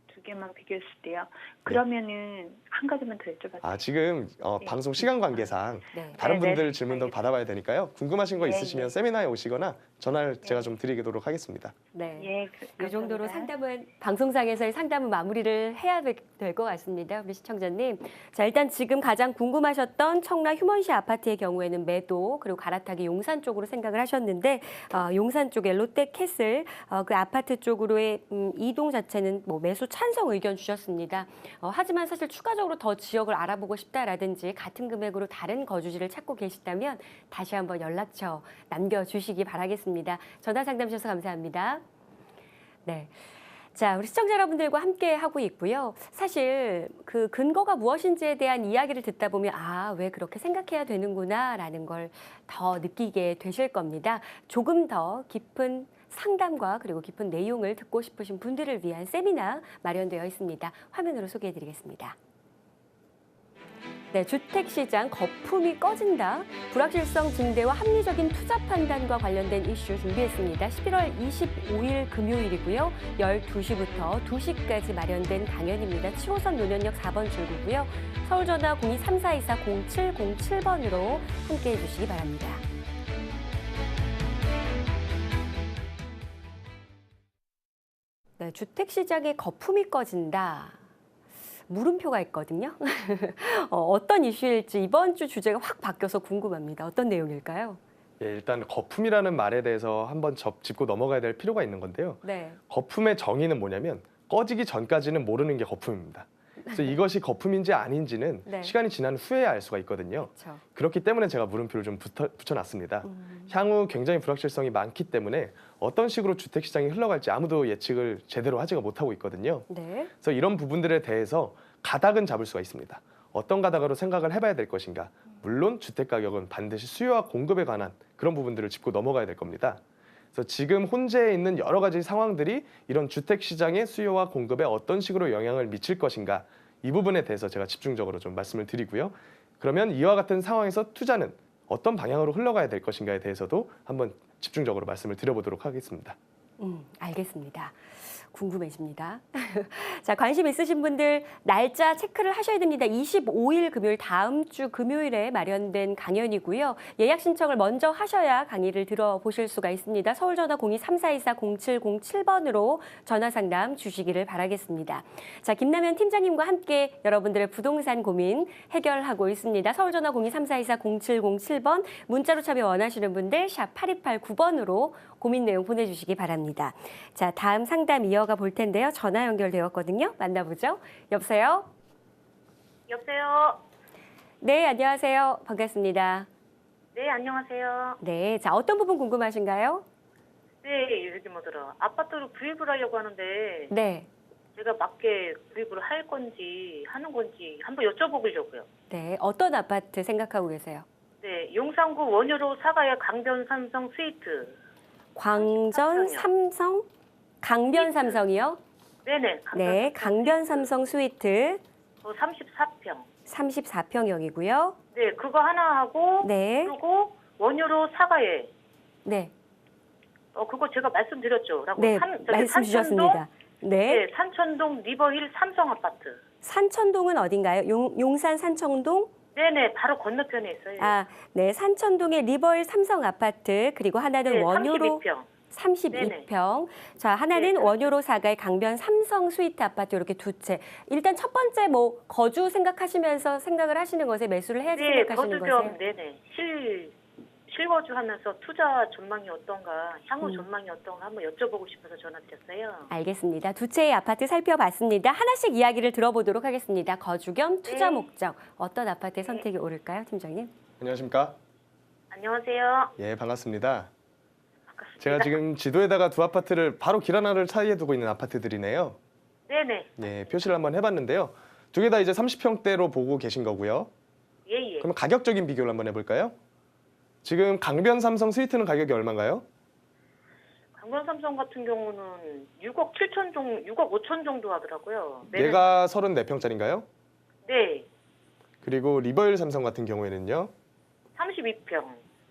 두 개만 비교했을 때요. 그러면은 한 가지만 더 여쭤봐도 지금 방송 시간 관계상 네. 다른 네, 분들 네. 질문도 알겠습니다. 받아봐야 되니까요. 궁금하신 거 네, 있으시면 네. 세미나에 오시거나 전화를 제가 좀 드리도록 하겠습니다. 네. 예, 이 정도로 감사합니다. 상담은 방송상에서의 상담은 마무리를 해야 될 것 같습니다. 우리 시청자님. 자, 일단 지금 가장 궁금하셨던 청라 휴먼시 아파트의 경우에는 매도 그리고 갈아타기 용산 쪽으로 생각을 하셨는데 용산 쪽에 롯데캐슬 그 아파트 쪽으로의 이동 자체는 뭐 매수 찬성 의견 주셨습니다. 하지만 사실 추가적으로 더 지역을 알아보고 싶다라든지 같은 금액으로 다른 거주지를 찾고 계시다면 다시 한번 연락처 남겨주시기 바라겠습니다. 전화 상담 주셔서 감사합니다. 네. 자, 우리 시청자 여러분들과 함께 하고 있고요. 사실 그 근거가 무엇인지에 대한 이야기를 듣다 보면 왜 그렇게 생각해야 되는구나라는 걸 더 느끼게 되실 겁니다. 조금 더 깊은 상담과 그리고 깊은 내용을 듣고 싶으신 분들을 위한 세미나 마련되어 있습니다. 화면으로 소개해 드리겠습니다. 네, 주택시장 거품이 꺼진다. 불확실성 증대와 합리적인 투자 판단과 관련된 이슈 준비했습니다. 11월 25일 금요일이고요. 12시부터 2시까지 마련된 강연입니다. 7호선 논현역 4번 출구고요. 서울전화 0234240707번으로 함께해 주시기 바랍니다. 네, 주택시장에 거품이 꺼진다. 물음표가 있거든요. 어떤 이슈일지 이번 주 주제가 확 바뀌어서 궁금합니다. 어떤 내용일까요? 일단 거품이라는 말에 대해서 한번 짚고 넘어가야 될 필요가 있는 건데요. 네. 거품의 정의는 뭐냐면 꺼지기 전까지는 모르는 게 거품입니다. 그래서 이것이 거품인지 아닌지는 네. 시간이 지난 후에야 알 수가 있거든요. 그렇죠. 그렇기 때문에 제가 물음표를 좀 붙여놨습니다. 향후 굉장히 불확실성이 많기 때문에 어떤 식으로 주택시장이 흘러갈지 아무도 예측을 제대로 하지가 못하고 있거든요. 네. 그래서 이런 부분들에 대해서 가닥은 잡을 수가 있습니다. 어떤 가닥으로 생각을 해봐야 될 것인가. 물론 주택가격은 반드시 수요와 공급에 관한 그런 부분들을 짚고 넘어가야 될 겁니다. 그래서 지금 혼재해 있는 여러 가지 상황들이 이런 주택시장의 수요와 공급에 어떤 식으로 영향을 미칠 것인가. 이 부분에 대해서 제가 집중적으로 좀 말씀을 드리고요. 그러면 이와 같은 상황에서 투자는 어떤 방향으로 흘러가야 될 것인가에 대해서도 한번 집중적으로 말씀을 드려보도록 하겠습니다. 알겠습니다. 궁금해집니다. 자, 관심 있으신 분들 날짜 체크를 하셔야 됩니다. 25일 금요일 다음 주 금요일에 마련된 강연이고요. 예약 신청을 먼저 하셔야 강의를 들어보실 수가 있습니다. 서울전화 02-3424-0707번으로 전화 상담 주시기를 바라겠습니다. 자, 김남현 팀장님과 함께 여러분들의 부동산 고민 해결하고 있습니다. 서울전화 02-3424-0707번 문자로 참여 원하시는 분들 샵 8289번으로 고민 내용 보내주시기 바랍니다. 자, 다음 상담 이어가 볼 텐데요. 전화 연결되었거든요. 만나보죠. 여보세요? 여보세요. 네, 안녕하세요. 반갑습니다. 네, 안녕하세요. 네, 자, 어떤 부분 궁금하신가요? 네, 여기 뭐더라. 아파트를 구입을 하려고 하는데 네, 제가 맞게 구입을 할 건지 하는 건지 한번 여쭤보려고요. 네, 어떤 아파트 생각하고 계세요? 네, 용산구 원효로 사가야 강변 삼성 스위트. 광전 삼성, 강변 삼성이요? 네네. 네, 강변 삼성 스위트 34평. 34평형이고요. 네, 그거 하나 하고 네, 그리고 원효로 사가에 네, 그거 제가 말씀드렸죠. 라고 네, 저기 말씀 주셨습니다. 네, 네, 산천동 리버힐 삼성 아파트. 산천동은 어딘가요? 용산 산청동? 네네, 바로 건너편에 있어요. 아, 네, 산천동의 리버힐 삼성 아파트, 그리고 하나는 네, 원효로 32평. 32평. 자, 하나는 네, 원효로 사가의 강변 삼성 스위트 아파트 이렇게 두 채. 일단 첫 번째 뭐 거주 생각하시면서 생각을 하시는 것에 매수를 해야지 네, 생각하시는 거주 거세요? 좀 네네 실거주 하면서 투자 전망이 어떤가, 향후 전망이 어떤가 한번 여쭤보고 싶어서 전화드렸어요. 알겠습니다. 두 채의 아파트 살펴봤습니다. 하나씩 이야기를 들어보도록 하겠습니다. 거주 겸 투자 네. 목적. 어떤 아파트의 선택이 옳을까요, 팀장님? 안녕하십니까? 안녕하세요. 예, 반갑습니다. 반갑습니다. 제가 지금 지도에다가 두 아파트를 바로 길 하나를 사이에 두고 있는 아파트들이네요. 네네. 예, 표시를 한번 해봤는데요. 두 개 다 이제 30평대로 보고 계신 거고요. 예예. 그럼 가격적인 비교를 한번 해볼까요? 지금 강변 삼성 스위트는 가격이 얼마인가요? 강변 삼성 같은 경우는 6억 7천 정도, 6억 5천 정도 하더라고요. 얘가 34평짜리인가요? 네. 그리고 리버힐 삼성 같은 경우에는요. 32평.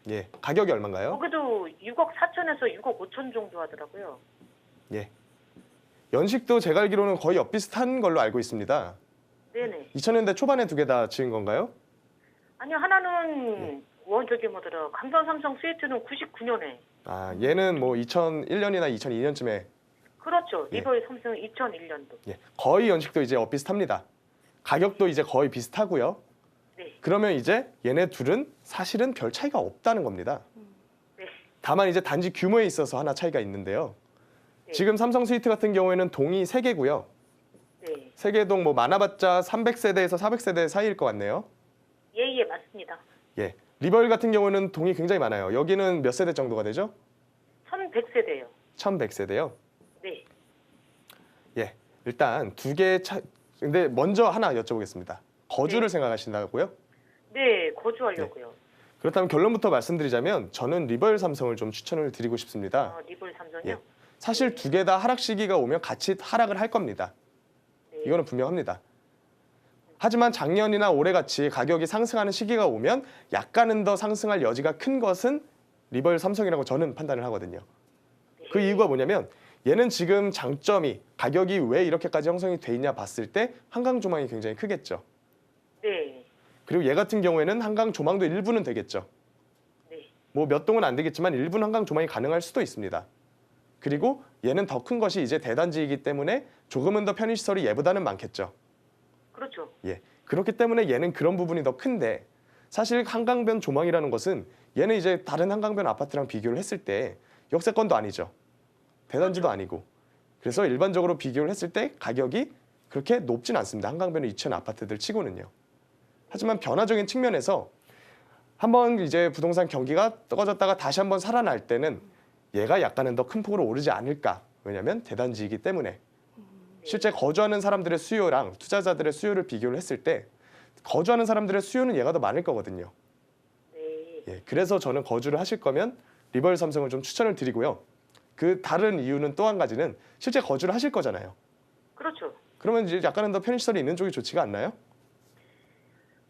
예, 가격이 얼마인가요? 거기도 6억 4천에서 6억 5천 정도 하더라고요. 예. 연식도 제가 알기로는 거의 엇비슷한 걸로 알고 있습니다. 네네. 2000년대 초반에 두 개 다 지은 건가요? 아니요, 하나는 저기 뭐더라. 강변 삼성 스위트는 99년에. 아, 얘는 뭐 2001년이나 2002년쯤에 그렇죠. 예. 리버힐 삼성은 2001년도. 예, 거의 연식도 이제 엇비슷합니다. 가격도 이제 거의 비슷하고요. 네. 그러면 이제 얘네 둘은 사실은 별 차이가 없다는 겁니다. 네. 다만 이제 단지 규모에 있어서 하나 차이가 있는데요. 네. 지금 삼성 스위트 같은 경우에는 동이 3개고요. 네. 3개 동 뭐 많아봤자 300세대에서 400세대 사이일 것 같네요. 예, 맞습니다. 예. 리버힐 같은 경우는 동이 굉장히 많아요. 여기는 몇 세대 정도가 되죠? 1100세대요. 1100세대요. 네. 예. 일단 두 개의 차 근데 먼저 하나 여쭤보겠습니다. 거주를 네. 생각하신다고요? 네, 거주하려고요. 그렇다면 결론부터 말씀드리자면 저는 리버힐 삼성을 좀 추천을 드리고 싶습니다. 리버힐 삼성이요? 예. 사실 두 개 다 하락 시기가 오면 같이 하락을 할 겁니다. 네. 이거는 분명합니다. 하지만 작년이나 올해같이 가격이 상승하는 시기가 오면 약간은 더 상승할 여지가 큰 것은 리버힐 삼성이라고 저는 판단을 하거든요. 그 이유가 뭐냐면 얘는 지금 장점이 가격이 왜 이렇게까지 형성이 돼 있냐 봤을 때 한강 조망이 굉장히 크겠죠. 네. 그리고 얘 같은 경우에는 한강 조망도 일부는 되겠죠. 네. 뭐 몇 동은 안 되겠지만 일부는 한강 조망이 가능할 수도 있습니다. 그리고 얘는 더 큰 것이 이제 대단지이기 때문에 조금은 더 편의시설이 얘보다는 많겠죠. 그렇죠. 예, 그렇기 때문에 얘는 그런 부분이 더 큰데 사실 한강변 조망이라는 것은 얘는 이제 다른 한강변 아파트랑 비교를 했을 때 역세권도 아니죠. 대단지도 아니고. 그래서 일반적으로 비교를 했을 때 가격이 그렇게 높진 않습니다. 한강변의 이천 아파트들 치고는요. 하지만 변화적인 측면에서 한번 이제 부동산 경기가 떨어졌다가 다시 한번 살아날 때는 얘가 약간은 더 큰 폭으로 오르지 않을까. 왜냐하면 대단지이기 때문에. 실제 거주하는 사람들의 수요랑 투자자들의 수요를 비교를 했을 때 거주하는 사람들의 수요는 얘가 더 많을 거거든요. 네. 예, 그래서 저는 거주를 하실 거면 리버힐 삼성을 좀 추천을 드리고요. 그 다른 이유는 또 한 가지는 실제 거주를 하실 거잖아요. 그렇죠. 그러면 이제 약간은 더 편의시설이 있는 쪽이 좋지가 않나요?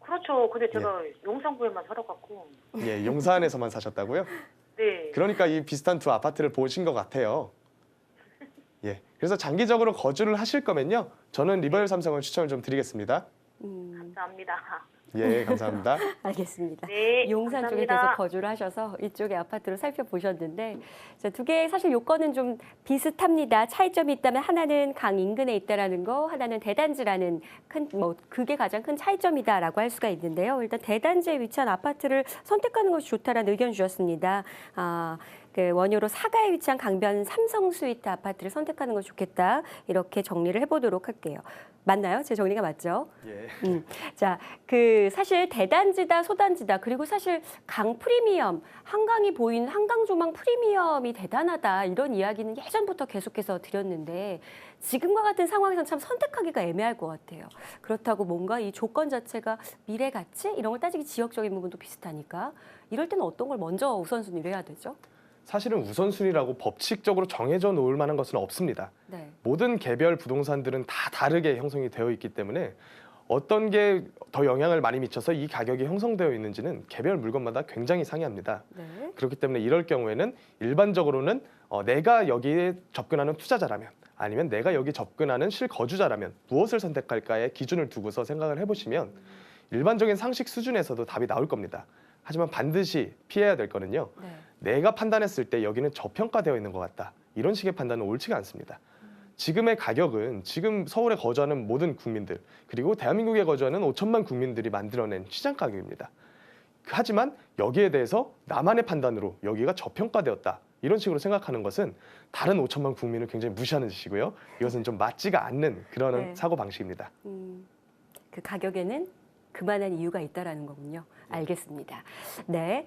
그렇죠. 근데 제가 용산구에만 살아갖고. 예, 용산에서만 사셨다고요? 네. 그러니까 이 비슷한 두 아파트를 보신 것 같아요. 예. 그래서 장기적으로 거주를 하실 거면요. 저는 리버힐 삼성을 추천을 좀 드리겠습니다. 감사합니다. 예, 감사합니다. 알겠습니다. 네, 용산 쪽에 감사합니다. 계속 거주를 하셔서 이쪽의 아파트로 살펴보셨는데 두 개 사실 요건은 좀 비슷합니다. 차이점이 있다면 하나는 강 인근에 있다라는 거, 하나는 대단지라는 그게 가장 큰 차이점이다라고 할 수가 있는데요. 일단 대단지에 위치한 아파트를 선택하는 것이 좋다라는 의견 주셨습니다. 그 원효로 사가에 위치한 강변 삼성 스위트 아파트를 선택하는 것이 좋겠다. 이렇게 정리를 해보도록 할게요. 맞나요? 제 정리가 맞죠? 예. 자, 사실 대단지다, 소단지다, 그리고 사실 강 프리미엄, 한강이 보이는 한강 조망 프리미엄이 대단하다 이런 이야기는 예전부터 계속해서 드렸는데 지금과 같은 상황에서는 참 선택하기가 애매할 것 같아요. 그렇다고 뭔가 이 조건 자체가 미래 가치 이런 걸 따지기 지역적인 부분도 비슷하니까 이럴 때는 어떤 걸 먼저 우선순위를 해야 되죠? 사실은 우선순위라고 법칙적으로 정해져 놓을 만한 것은 없습니다. 네. 모든 개별 부동산들은 다 다르게 형성이 되어 있기 때문에 어떤 게 더 영향을 많이 미쳐서 이 가격이 형성되어 있는지는 개별 물건마다 굉장히 상이합니다. 네. 그렇기 때문에 이럴 경우에는 일반적으로는 내가 여기에 접근하는 투자자라면 아니면 내가 여기 접근하는 실거주자라면 무엇을 선택할까의 기준을 두고서 생각을 해보시면 일반적인 상식 수준에서도 답이 나올 겁니다. 하지만 반드시 피해야 될 거는요. 네. 내가 판단했을 때 여기는 저평가되어 있는 것 같다. 이런 식의 판단은 옳지가 않습니다. 지금의 가격은 지금 서울에 거주하는 모든 국민들 그리고 대한민국에 거주하는 5천만 국민들이 만들어낸 시장 가격입니다. 하지만 여기에 대해서 나만의 판단으로 여기가 저평가되었다. 이런 식으로 생각하는 것은 다른 5천만 국민을 굉장히 무시하는 짓이고요. 이것은 좀 맞지가 않는 그런 네. 사고방식입니다. 그 가격에는 그만한 이유가 있다라는 거군요. 알겠습니다. 네.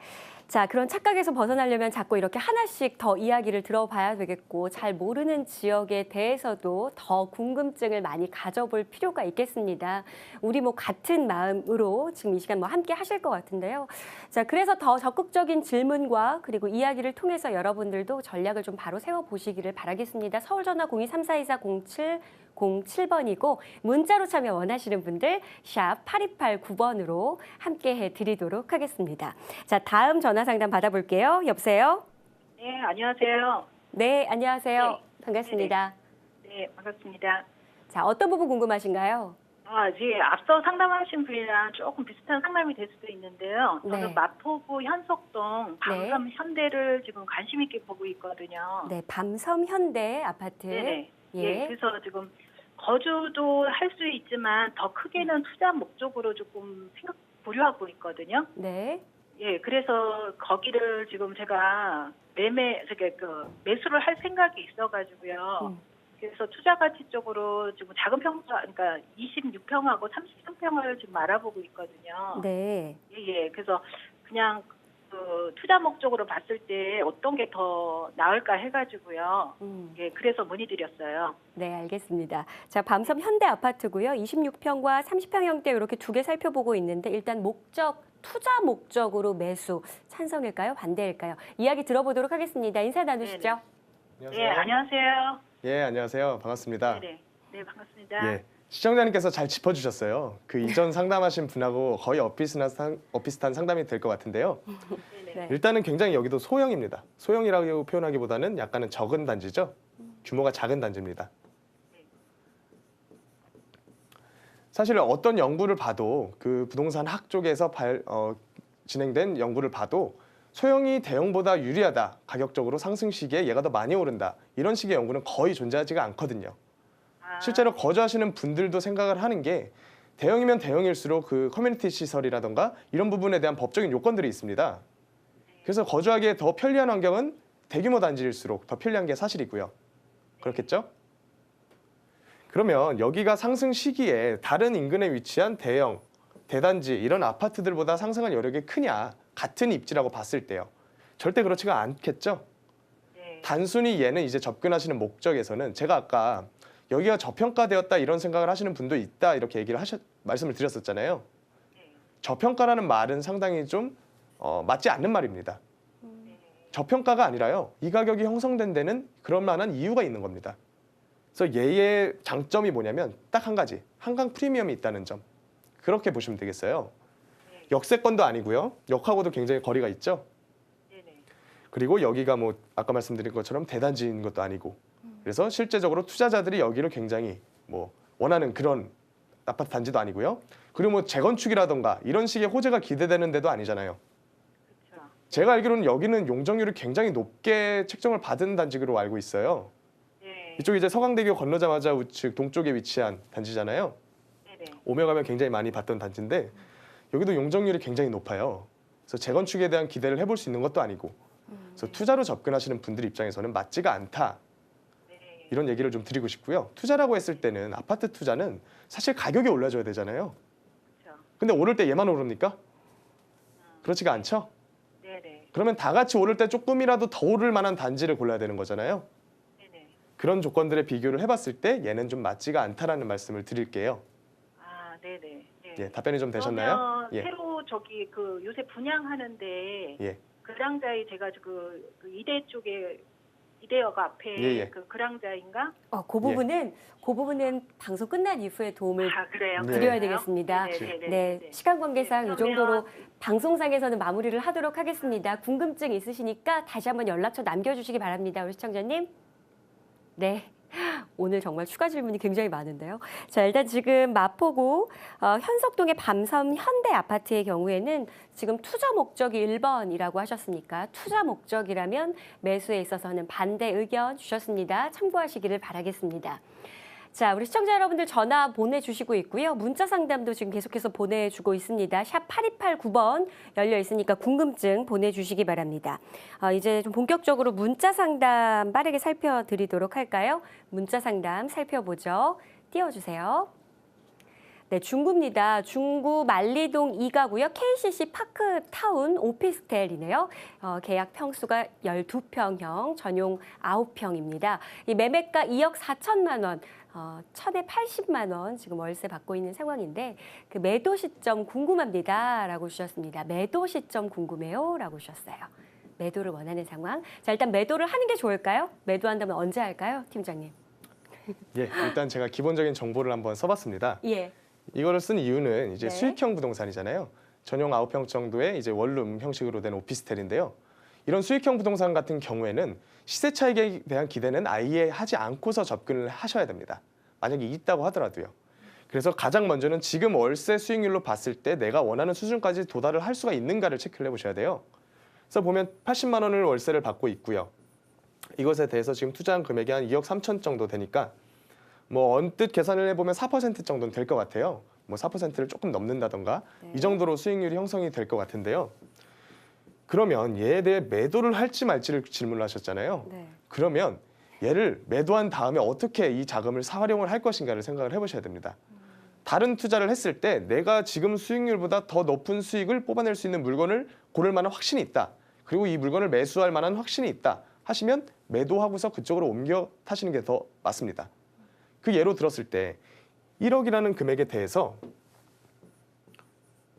자, 그런 착각에서 벗어나려면 자꾸 이렇게 하나씩 더 이야기를 들어봐야 되겠고 잘 모르는 지역에 대해서도 더 궁금증을 많이 가져볼 필요가 있겠습니다. 우리 같은 마음으로 지금 이 시간 함께 하실 것 같은데요. 자, 그래서 더 적극적인 질문과 그리고 이야기를 통해서 여러분들도 전략을 좀 바로 세워보시기를 바라겠습니다. 서울전화 02-3424-07번이고 문자로 참여 원하시는 분들 샵 8289번으로 함께 해드리도록 하겠습니다. 자, 다음 전화 상담 받아볼게요. 여보세요? 네, 안녕하세요. 네, 안녕하세요. 네. 반갑습니다. 네, 반갑습니다. 자, 어떤 부분 궁금하신가요? 이제 앞서 상담하신 분이랑 조금 비슷한 상담이 될 수도 있는데요. 저는 네. 마포구 현석동 방섬 현대를 지금 관심 있게 보고 있거든요. 네, 밤섬 현대 아파트. 네네. 예. 예, 그래서 지금 거주도 할 수 있지만 더 크게는 투자 목적으로 조금 고려하고 있거든요. 네. 예, 그래서 거기를 지금 제가 매수를 할 생각이 있어가지고요. 그래서 투자 가치 쪽으로 지금 작은 평수, 그러니까 26평하고 33평을 지금 알아보고 있거든요. 네. 예. 그래서 그냥 그 투자 목적으로 봤을 때 어떤 게 더 나을까 해가지고요. 예, 그래서 문의드렸어요. 네, 알겠습니다. 자, 밤섬 현대 아파트고요. 26평과 30평형대 이렇게 두 개 살펴보고 있는데 일단 투자 목적으로 매수 찬성일까요? 반대일까요? 이야기 들어보도록 하겠습니다. 인사 나누시죠. 네, 안녕하세요. 예, 안녕하세요. 반갑습니다. 네, 반갑습니다. 예, 시청자님께서 잘 짚어주셨어요. 그 이전 상담하신 분하고 거의 비슷한 상담이 될 것 같은데요. 네. 일단은 굉장히 여기도 소형입니다. 소형이라고 표현하기보다는 약간은 적은 단지죠. 규모가 작은 단지입니다. 사실 어떤 연구를 봐도 그 부동산 학 쪽에서 진행된 연구를 봐도 소형이 대형보다 유리하다. 가격적으로 상승 시기에 얘가 더 많이 오른다. 이런 식의 연구는 거의 존재하지가 않거든요. 실제로 거주하시는 분들도 생각을 하는 게 대형이면 대형일수록 그 커뮤니티 시설이라던가 이런 부분에 대한 법적인 요건들이 있습니다. 그래서 거주하기에 더 편리한 환경은 대규모 단지일수록 더 편리한 게 사실이고요. 그렇겠죠? 그러면 여기가 상승 시기에 다른 인근에 위치한 대형, 대단지 이런 아파트들보다 상승할 여력이 크냐? 같은 입지라고 봤을 때요. 절대 그렇지가 않겠죠? 네. 단순히 얘는 이제 접근하시는 목적에서는 제가 아까 여기가 저평가되었다 이런 생각을 하시는 분도 있다 이렇게 말씀을 드렸었잖아요. 저평가라는 말은 상당히 좀 맞지 않는 말입니다. 저평가가 아니라요. 이 가격이 형성된 데는 그럴 만한 이유가 있는 겁니다. 그래서 얘의 장점이 뭐냐면 딱 한 가지. 한강 프리미엄이 있다는 점. 그렇게 보시면 되겠어요. 역세권도 아니고요. 역하고도 굉장히 거리가 있죠. 그리고 여기가 아까 말씀드린 것처럼 대단지인 것도 아니고 그래서 실제적으로 투자자들이 여기를 굉장히 뭐 원하는 그런 아파트 단지도 아니고요. 그리고 뭐 재건축이라던가 이런 식의 호재가 기대되는 데도 아니잖아요. 그렇죠. 제가 알기로는 여기는 용적률이 굉장히 높게 책정을 받은 단지로 알고 있어요. 네. 이쪽 이제 서강대교 건너자마자 우측 동쪽에 위치한 단지잖아요. 네네. 오며 가면 굉장히 많이 봤던 단지인데 여기도 용적률이 굉장히 높아요. 그래서 재건축에 대한 기대를 해볼 수 있는 것도 아니고 그래서 투자로 접근하시는 분들 입장에서는 맞지가 않다. 네. 이런 얘기를 좀 드리고 싶고요. 투자라고 했을 때는 아파트 투자는 사실 가격이 올라줘야 되잖아요. 그렇죠. 근데 오를 때 얘만 오릅니까? 그렇지가 않죠? 네네. 그러면 다 같이 오를 때 조금이라도 더 오를 만한 단지를 골라야 되는 거잖아요. 네네. 그런 조건들의 비교를 해봤을 때 얘는 좀 맞지가 않다라는 말씀을 드릴게요. 아, 네네. 네. 예, 답변이 좀 되셨나요? 그러면 예. 새로 저기 그 요새 분양하는데 예. 그랑자이 제가 그 이대 쪽에 이대역 앞에 예, 예. 그 그랑자인가? 그 부분은 방송 끝난 이후에 도움을 아, 그래요? 네. 드려야 그래요? 되겠습니다. 네네네네. 네, 시간 관계상 이 그러면- 정도로 방송상에서는 마무리를 하도록 하겠습니다. 궁금증 있으시니까 다시 한번 연락처 남겨주시기 바랍니다. 우리 시청자님. 네. 오늘 정말 추가 질문이 굉장히 많은데요. 자, 일단 지금 마포구 현석동의 밤섬 현대 아파트의 경우에는 지금 투자 목적이 1번이라고 하셨으니까 투자 목적이라면 매수에 있어서는 반대 의견 주셨습니다. 참고하시기를 바라겠습니다. 자, 우리 시청자 여러분들 전화 보내주시고 있고요. 문자 상담도 지금 계속해서 보내주고 있습니다. 샵 8289번 열려 있으니까 궁금증 보내주시기 바랍니다. 이제 좀 본격적으로 문자 상담 빠르게 살펴드리도록 할까요? 문자 상담 살펴보죠. 띄워주세요. 네, 중구입니다. 중구 만리동 2가구요. KCC 파크타운 오피스텔이네요. 계약 평수가 12평형, 전용 9평입니다. 이 매매가 2억 4천만 원. 천에 80만 원 지금 월세 받고 있는 상황인데 그 매도 시점 궁금합니다라고 주셨습니다. 매도 시점 궁금해요라고 주셨어요. 매도를 원하는 상황. 자, 일단 매도를 하는 게 좋을까요? 매도한다면 언제 할까요, 팀장님? 예, 일단 제가 기본적인 정보를 한번 써봤습니다. 예. 이거를 쓴 이유는 이제 네. 수익형 부동산이잖아요. 전용 9평 정도의 이제 원룸 형식으로 된 오피스텔인데요. 이런 수익형 부동산 같은 경우에는 시세 차익에 대한 기대는 아예 하지 않고서 접근을 하셔야 됩니다. 만약에 있다고 하더라도요. 그래서 가장 먼저는 지금 월세 수익률로 봤을 때 내가 원하는 수준까지 도달을 할 수가 있는가를 체크를 해보셔야 돼요. 그래서 보면 80만 원을 월세를 받고 있고요. 이것에 대해서 지금 투자한 금액이 한 2억 3천 정도 되니까 뭐 언뜻 계산을 해보면 4% 정도는 될 것 같아요. 뭐 4%를 조금 넘는다던가 네. 이 정도로 수익률이 형성이 될 것 같은데요. 그러면 얘에 대해 매도를 할지 말지를 질문을 하셨잖아요. 네. 그러면 얘를 매도한 다음에 어떻게 이 자금을 활용을 할 것인가를 생각을 해보셔야 됩니다. 다른 투자를 했을 때 내가 지금 수익률보다 더 높은 수익을 뽑아낼 수 있는 물건을 고를 만한 확신이 있다. 그리고 이 물건을 매수할 만한 확신이 있다 하시면 매도하고서 그쪽으로 옮겨 타시는 게 더 맞습니다. 그 예로 들었을 때 1억이라는 금액에 대해서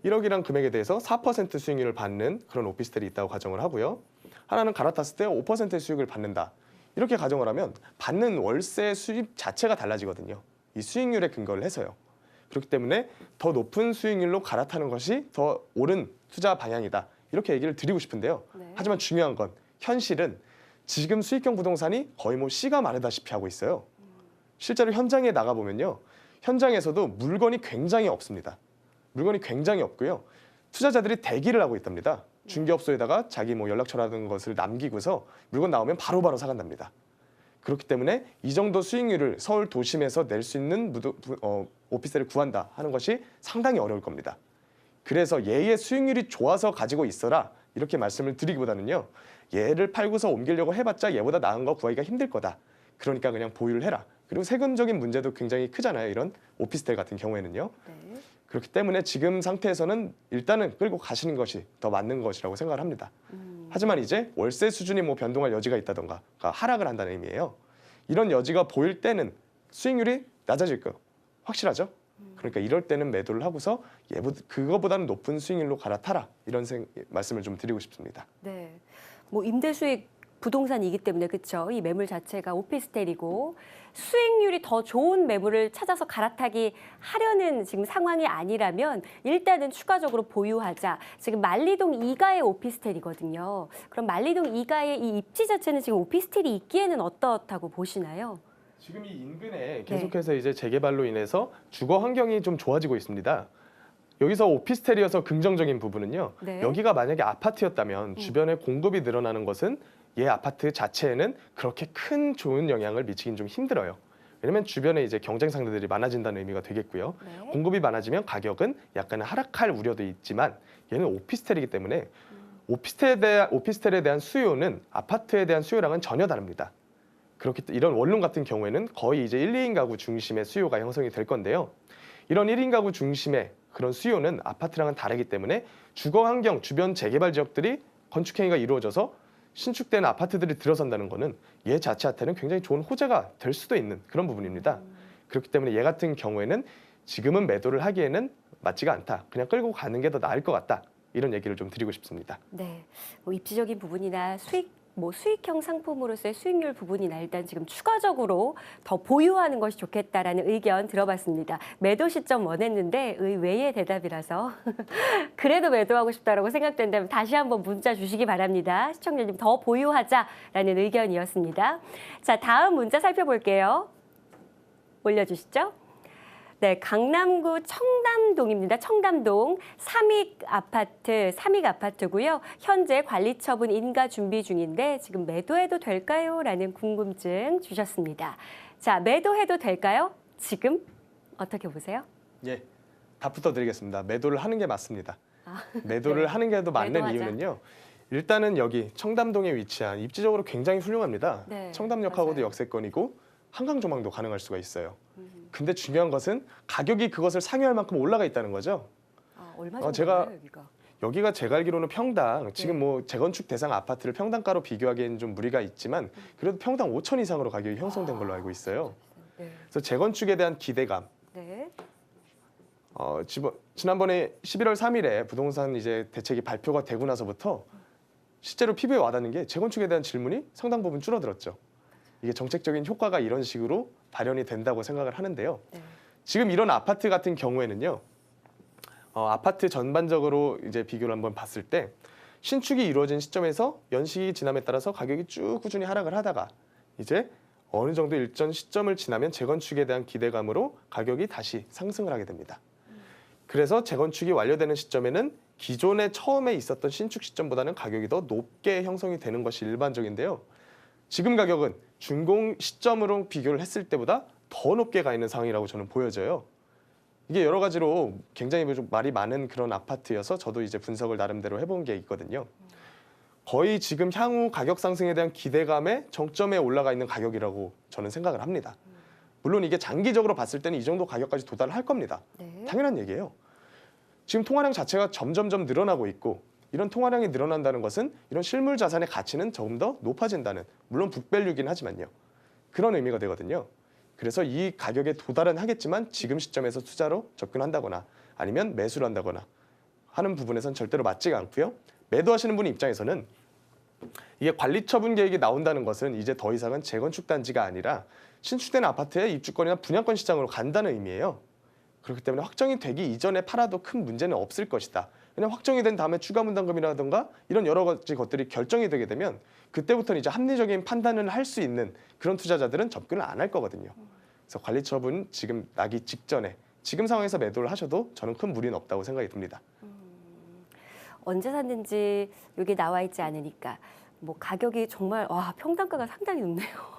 4% 수익률을 받는 그런 오피스텔이 있다고 가정을 하고요. 하나는 갈아탔을 때 5%의 수익을 받는다. 이렇게 가정을 하면 받는 월세 수입 자체가 달라지거든요. 이 수익률에 근거를 해서요. 그렇기 때문에 더 높은 수익률로 갈아타는 것이 더 옳은 투자 방향이다. 이렇게 얘기를 드리고 싶은데요. 네. 하지만 중요한 건 현실은 지금 수익형 부동산이 거의 뭐 씨가 마르다시피 하고 있어요. 실제로 현장에 나가보면요. 현장에서도 물건이 굉장히 없습니다. 물건이 굉장히 없고요. 투자자들이 대기를 하고 있답니다. 중개업소에다가 자기 뭐 연락처라는 것을 남기고서 물건 나오면 바로바로 사간답니다. 그렇기 때문에 이 정도 수익률을 서울 도심에서 낼 수 있는 오피스텔을 구한다 하는 것이 상당히 어려울 겁니다. 그래서 얘의 수익률이 좋아서 가지고 있어라 이렇게 말씀을 드리기보다는요. 얘를 팔고서 옮기려고 해봤자 얘보다 나은 거 구하기가 힘들 거다. 그러니까 그냥 보유를 해라. 그리고 세금적인 문제도 굉장히 크잖아요. 이런 오피스텔 같은 경우에는요. 네. 그렇기 때문에 지금 상태에서는 일단은 끌고 가시는 것이 더 맞는 것이라고 생각을 합니다. 하지만 이제 월세 수준이 뭐 변동할 여지가 있다던가 하락을 한다는 의미예요. 이런 여지가 보일 때는 수익률이 낮아질 거 확실하죠. 그러니까 이럴 때는 매도를 하고서 그거보다는 높은 수익률로 갈아타라 이런 말씀을 좀 드리고 싶습니다. 네. 뭐 임대 수익 부동산이기 때문에 그렇죠. 이 매물 자체가 오피스텔이고 수익률이 더 좋은 매물을 찾아서 갈아타기 하려는 지금 상황이 아니라면 일단은 추가적으로 보유하자. 지금 만리동 2가의 오피스텔이거든요. 그럼 만리동 2가의 이 입지 자체는 지금 오피스텔이 있기에는 어떻다고 보시나요? 지금 이 인근에 계속해서 이제 재개발로 인해서 주거 환경이 좀 좋아지고 있습니다. 여기서 오피스텔이어서 긍정적인 부분은요. 네. 여기가 만약에 아파트였다면 주변에 공급이 늘어나는 것은 이 아파트 자체에는 그렇게 큰 좋은 영향을 미치긴 좀 힘들어요. 왜냐면 주변에 이제 경쟁 상대들이 많아진다는 의미가 되겠고요. 네. 공급이 많아지면 가격은 약간 하락할 우려도 있지만 얘는 오피스텔이기 때문에 오피스텔에 대한 수요는 아파트에 대한 수요랑은 전혀 다릅니다. 그렇기 때문에 이런 원룸 같은 경우에는 거의 이제 1, 2인 가구 중심의 수요가 형성이 될 건데요. 이런 1인 가구 중심의 그런 수요는 아파트랑은 다르기 때문에 주거 환경, 주변 재개발 지역들이 건축 행위가 이루어져서 신축된 아파트들이 들어선다는 것은 얘 자체한테는 굉장히 좋은 호재가 될 수도 있는 그런 부분입니다. 그렇기 때문에 얘 같은 경우에는 지금은 매도를 하기에는 맞지가 않다. 그냥 끌고 가는 게 더 나을 것 같다. 이런 얘기를 좀 드리고 싶습니다. 네, 뭐 입지적인 부분이나 수익형 상품으로서의 수익률 부분이나 일단 지금 추가적으로 더 보유하는 것이 좋겠다라는 의견 들어봤습니다. 매도 시점 원했는데 의외의 대답이라서 그래도 매도하고 싶다라고 생각된다면 다시 한번 문자 주시기 바랍니다. 시청자님 더 보유하자라는 의견이었습니다. 자, 다음 문자 살펴볼게요. 올려주시죠. 네, 강남구 청담동입니다. 청담동 삼익 아파트고요. 현재 관리 처분 인가 준비 중인데 지금 매도해도 될까요? 라는 궁금증 주셨습니다. 자, 매도해도 될까요? 지금 어떻게 보세요? 예, 답부터 드리겠습니다. 매도를 하는 게 맞습니다. 매도를 네. 하는 게 더 맞는 매도하자. 이유는요. 일단은 여기 청담동에 위치한 입지적으로 굉장히 훌륭합니다. 네, 청담역하고도 맞아요. 역세권이고 한강 조망도 가능할 수가 있어요. 근데 중요한 것은 가격이 그것을 상회할 만큼 올라가 있다는 거죠. 얼마 정도예요, 제가 여기가? 여기가 제가 알기로는 평당 지금 네. 뭐 재건축 대상 아파트를 평당가로 비교하기에는 좀 무리가 있지만 그래도 평당 5천 이상으로 가격이 형성된 걸로 알고 있어요. 네. 그래서 재건축에 대한 기대감. 네. 지난번에 11월 3일에 부동산 이제 대책이 발표가 되고 나서부터 실제로 피부에 와닿는 게 재건축에 대한 질문이 상당 부분 줄어들었죠. 이게 정책적인 효과가 이런 식으로 발현이 된다고 생각을 하는데요. 네. 지금 이런 아파트 같은 경우에는요. 아파트 전반적으로 이제 비교를 한번 봤을 때 신축이 이루어진 시점에서 연식이 지남에 따라서 가격이 쭉 꾸준히 하락을 하다가 이제 어느 정도 일정 시점을 지나면 재건축에 대한 기대감으로 가격이 다시 상승을 하게 됩니다. 그래서 재건축이 완료되는 시점에는 기존에 처음에 있었던 신축 시점보다는 가격이 더 높게 형성이 되는 것이 일반적인데요. 지금 가격은 준공 시점으로 비교를 했을 때보다 더 높게 가 있는 상황이라고 저는 보여져요. 이게 여러 가지로 굉장히 좀 말이 많은 그런 아파트여서 저도 이제 분석을 나름대로 해본 게 있거든요. 거의 지금 향후 가격 상승에 대한 기대감의 정점에 올라가 있는 가격이라고 저는 생각을 합니다. 물론 이게 장기적으로 봤을 때는 이 정도 가격까지 도달할 겁니다. 네. 당연한 얘기예요. 지금 통화량 자체가 점점점 늘어나고 있고 이런 통화량이 늘어난다는 것은 이런 실물 자산의 가치는 조금 더 높아진다는, 물론 북밸류긴 하지만요. 그런 의미가 되거든요. 그래서 이 가격에 도달은 하겠지만 지금 시점에서 투자로 접근한다거나 아니면 매수를 한다거나 하는 부분에선 절대로 맞지가 않고요. 매도하시는 분 입장에서는 이게 관리처분 계획이 나온다는 것은 이제 더 이상은 재건축 단지가 아니라 신축된 아파트의 입주권이나 분양권 시장으로 간다는 의미예요. 그렇기 때문에 확정이 되기 이전에 팔아도 큰 문제는 없을 것이다. 왜냐하면 확정이 된 다음에 추가 분담금이라든가 이런 여러 가지 것들이 결정이 되게 되면 그때부터는 이제 합리적인 판단을 할 수 있는 그런 투자자들은 접근을 안 할 거거든요. 그래서 관리처분 지금 나기 직전에 지금 상황에서 매도를 하셔도 저는 큰 무리는 없다고 생각이 듭니다. 언제 샀는지 여기 나와 있지 않으니까 뭐 가격이 정말 평당가가 상당히 높네요.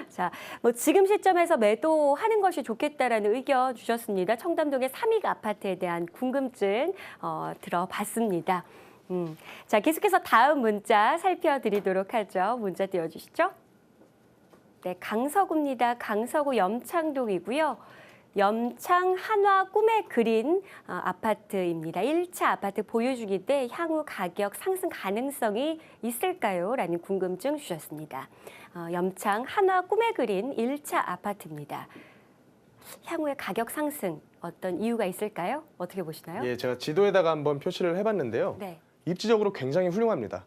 자, 뭐 지금 시점에서 매도하는 것이 좋겠다라는 의견 주셨습니다. 청담동의 삼익 아파트에 대한 궁금증 들어봤습니다. 자, 계속해서 다음 문자 살펴드리도록 하죠. 문자 띄워주시죠. 네, 강서구입니다. 강서구 염창동이고요. 염창 한화 꿈의 그린 아파트입니다. 1차 아파트 보유 중인데 향후 가격 상승 가능성이 있을까요? 라는 궁금증 주셨습니다. 염창 한화 꿈의 그린 1차 아파트입니다. 향후에 가격 상승 어떤 이유가 있을까요? 어떻게 보시나요? 예, 제가 지도에다가 한번 표시를 해봤는데요. 네. 입지적으로 굉장히 훌륭합니다.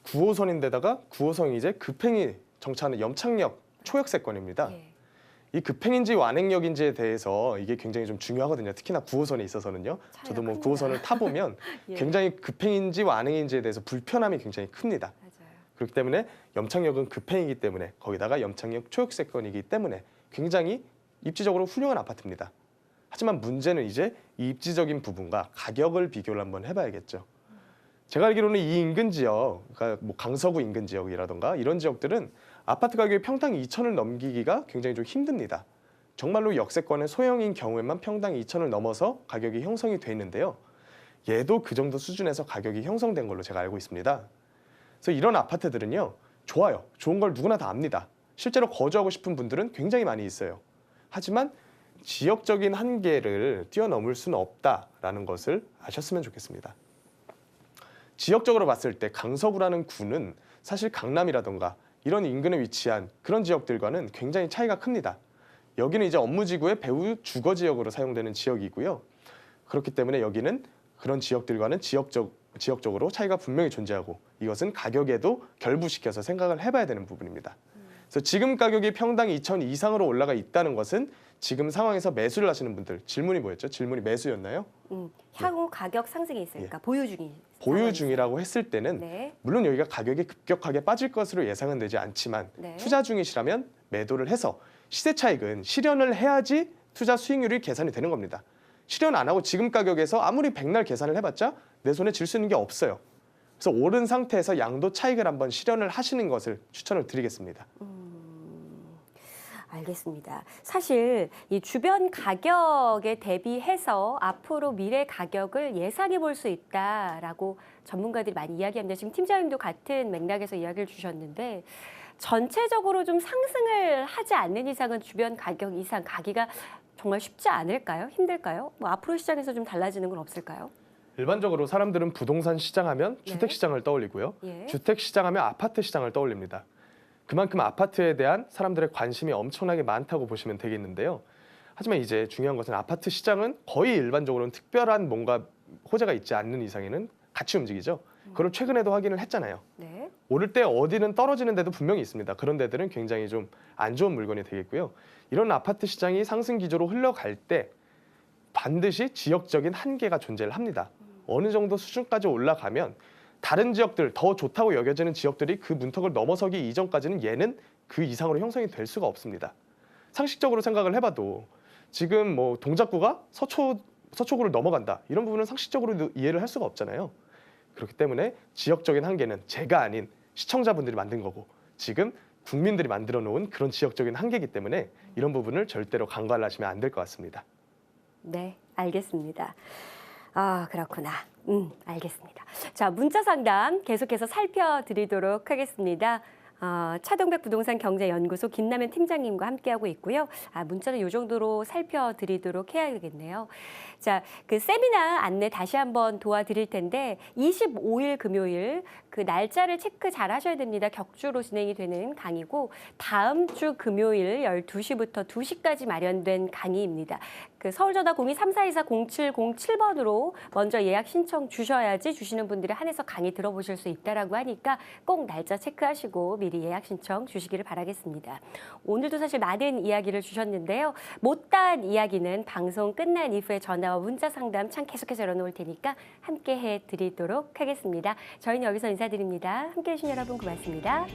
9호선인데다가 9호선이 이제 급행이 정차하는 염창역 초역세권입니다. 예. 이 급행인지 완행역인지에 대해서 이게 굉장히 좀 중요하거든요. 특히나 9호선에 있어서는요. 저도 뭐 큽니다. 9호선을 타보면 예. 굉장히 급행인지 완행인지에 대해서 불편함이 굉장히 큽니다. 맞아요. 그렇기 때문에 염창역은 급행이기 때문에 거기다가 염창역 초역세권이기 때문에 굉장히 입지적으로 훌륭한 아파트입니다. 하지만 문제는 이제 이 입지적인 부분과 가격을 비교를 한번 해봐야겠죠. 제가 알기로는 이 인근 지역, 그러니까 뭐 강서구 인근 지역이라던가 이런 지역들은 아파트 가격이 평당 2천을 넘기기가 굉장히 좀 힘듭니다. 정말로 역세권의 소형인 경우에만 평당 2천을 넘어서 가격이 형성이 돼 있는데요. 얘도 그 정도 수준에서 가격이 형성된 걸로 제가 알고 있습니다. 그래서 이런 아파트들은요, 좋아요. 좋은 걸 누구나 다 압니다. 실제로 거주하고 싶은 분들은 굉장히 많이 있어요. 하지만 지역적인 한계를 뛰어넘을 수는 없다라는 것을 아셨으면 좋겠습니다. 지역적으로 봤을 때 강서구라는 구는 사실 강남이라던가 이런 인근에 위치한 그런 지역들과는 굉장히 차이가 큽니다. 여기는 이제 업무지구의 배후 주거지역으로 사용되는 지역이고요. 그렇기 때문에 여기는 그런 지역들과는 지역적으로 차이가 분명히 존재하고 이것은 가격에도 결부시켜서 생각을 해봐야 되는 부분입니다. 그래서 지금 가격이 평당 2천 이상으로 올라가 있다는 것은 지금 상황에서 매수를 하시는 분들, 질문이 뭐였죠? 질문이 매수였나요? 향후 가격 상승이 있으니까 보유 중인 보유 상황이죠. 중이라고 했을 때는 네. 물론 여기가 가격이 급격하게 빠질 것으로 예상은 되지 않지만 네. 투자 중이시라면 매도를 해서 시세 차익은 실현을 해야지 투자 수익률이 계산이 되는 겁니다. 실현 안 하고 지금 가격에서 아무리 백날 계산을 해봤자 내 손에 쥘 수 있는 게 없어요. 그래서 오른 상태에서 양도 차익을 한번 실현을 하시는 것을 추천을 드리겠습니다. 알겠습니다. 사실 이 주변 가격에 대비해서 앞으로 미래 가격을 예상해 볼 수 있다라고 전문가들이 많이 이야기합니다. 지금 팀장님도 같은 맥락에서 이야기를 주셨는데 전체적으로 좀 상승을 하지 않는 이상은 주변 가격 이상 가기가 정말 쉽지 않을까요? 힘들까요? 뭐 앞으로 시장에서 좀 달라지는 건 없을까요? 일반적으로 사람들은 부동산 시장하면 네. 주택 시장을 떠올리고요. 예. 주택 시장하면 아파트 시장을 떠올립니다. 그만큼 아파트에 대한 사람들의 관심이 엄청나게 많다고 보시면 되겠는데요. 하지만 이제 중요한 것은 아파트 시장은 거의 일반적으로는 특별한 뭔가 호재가 있지 않는 이상에는 같이 움직이죠. 그걸 최근에도 확인을 했잖아요. 네. 오를 때 어디는 떨어지는 데도 분명히 있습니다. 그런 데들은 굉장히 좀 안 좋은 물건이 되겠고요. 이런 아파트 시장이 상승 기조로 흘러갈 때 반드시 지역적인 한계가 존재를 합니다. 어느 정도 수준까지 올라가면 다른 지역들, 더 좋다고 여겨지는 지역들이 그 문턱을 넘어서기 이전까지는 얘는 그 이상으로 형성이 될 수가 없습니다. 상식적으로 생각을 해봐도 지금 뭐 동작구가 서초구를 넘어간다. 이런 부분은 상식적으로 이해를 할 수가 없잖아요. 그렇기 때문에 지역적인 한계는 제가 아닌 시청자분들이 만든 거고 지금 국민들이 만들어 놓은 그런 지역적인 한계이기 때문에 이런 부분을 절대로 간과를 하시면 안 될 것 같습니다. 네, 알겠습니다. 아, 그렇구나. 알겠습니다. 자, 문자 상담 계속해서 살펴드리도록 하겠습니다. 차동백 부동산 경제연구소 김남현 팀장님과 함께하고 있고요. 문자는 이 정도로 살펴드리도록 해야겠네요. 자, 그 세미나 안내 다시 한번 도와드릴 텐데 25일 금요일 그 날짜를 체크 잘 하셔야 됩니다. 격주로 진행이 되는 강의고 다음 주 금요일 12시부터 2시까지 마련된 강의입니다. 그 서울전화 02-3424-0707번으로 먼저 예약 신청 주셔야지 주시는 분들이 한해서 강의 들어보실 수 있다라고 하니까 꼭 날짜 체크하시고 미리 예약 신청 주시기를 바라겠습니다. 오늘도 사실 많은 이야기를 주셨는데요. 못다한 이야기는 방송 끝난 이후에 전화와 문자 상담 창 계속해서 열어놓을 테니까 함께 해드리도록 하겠습니다. 저희는 여기서 인사드립니다. 함께해 주신 여러분 고맙습니다.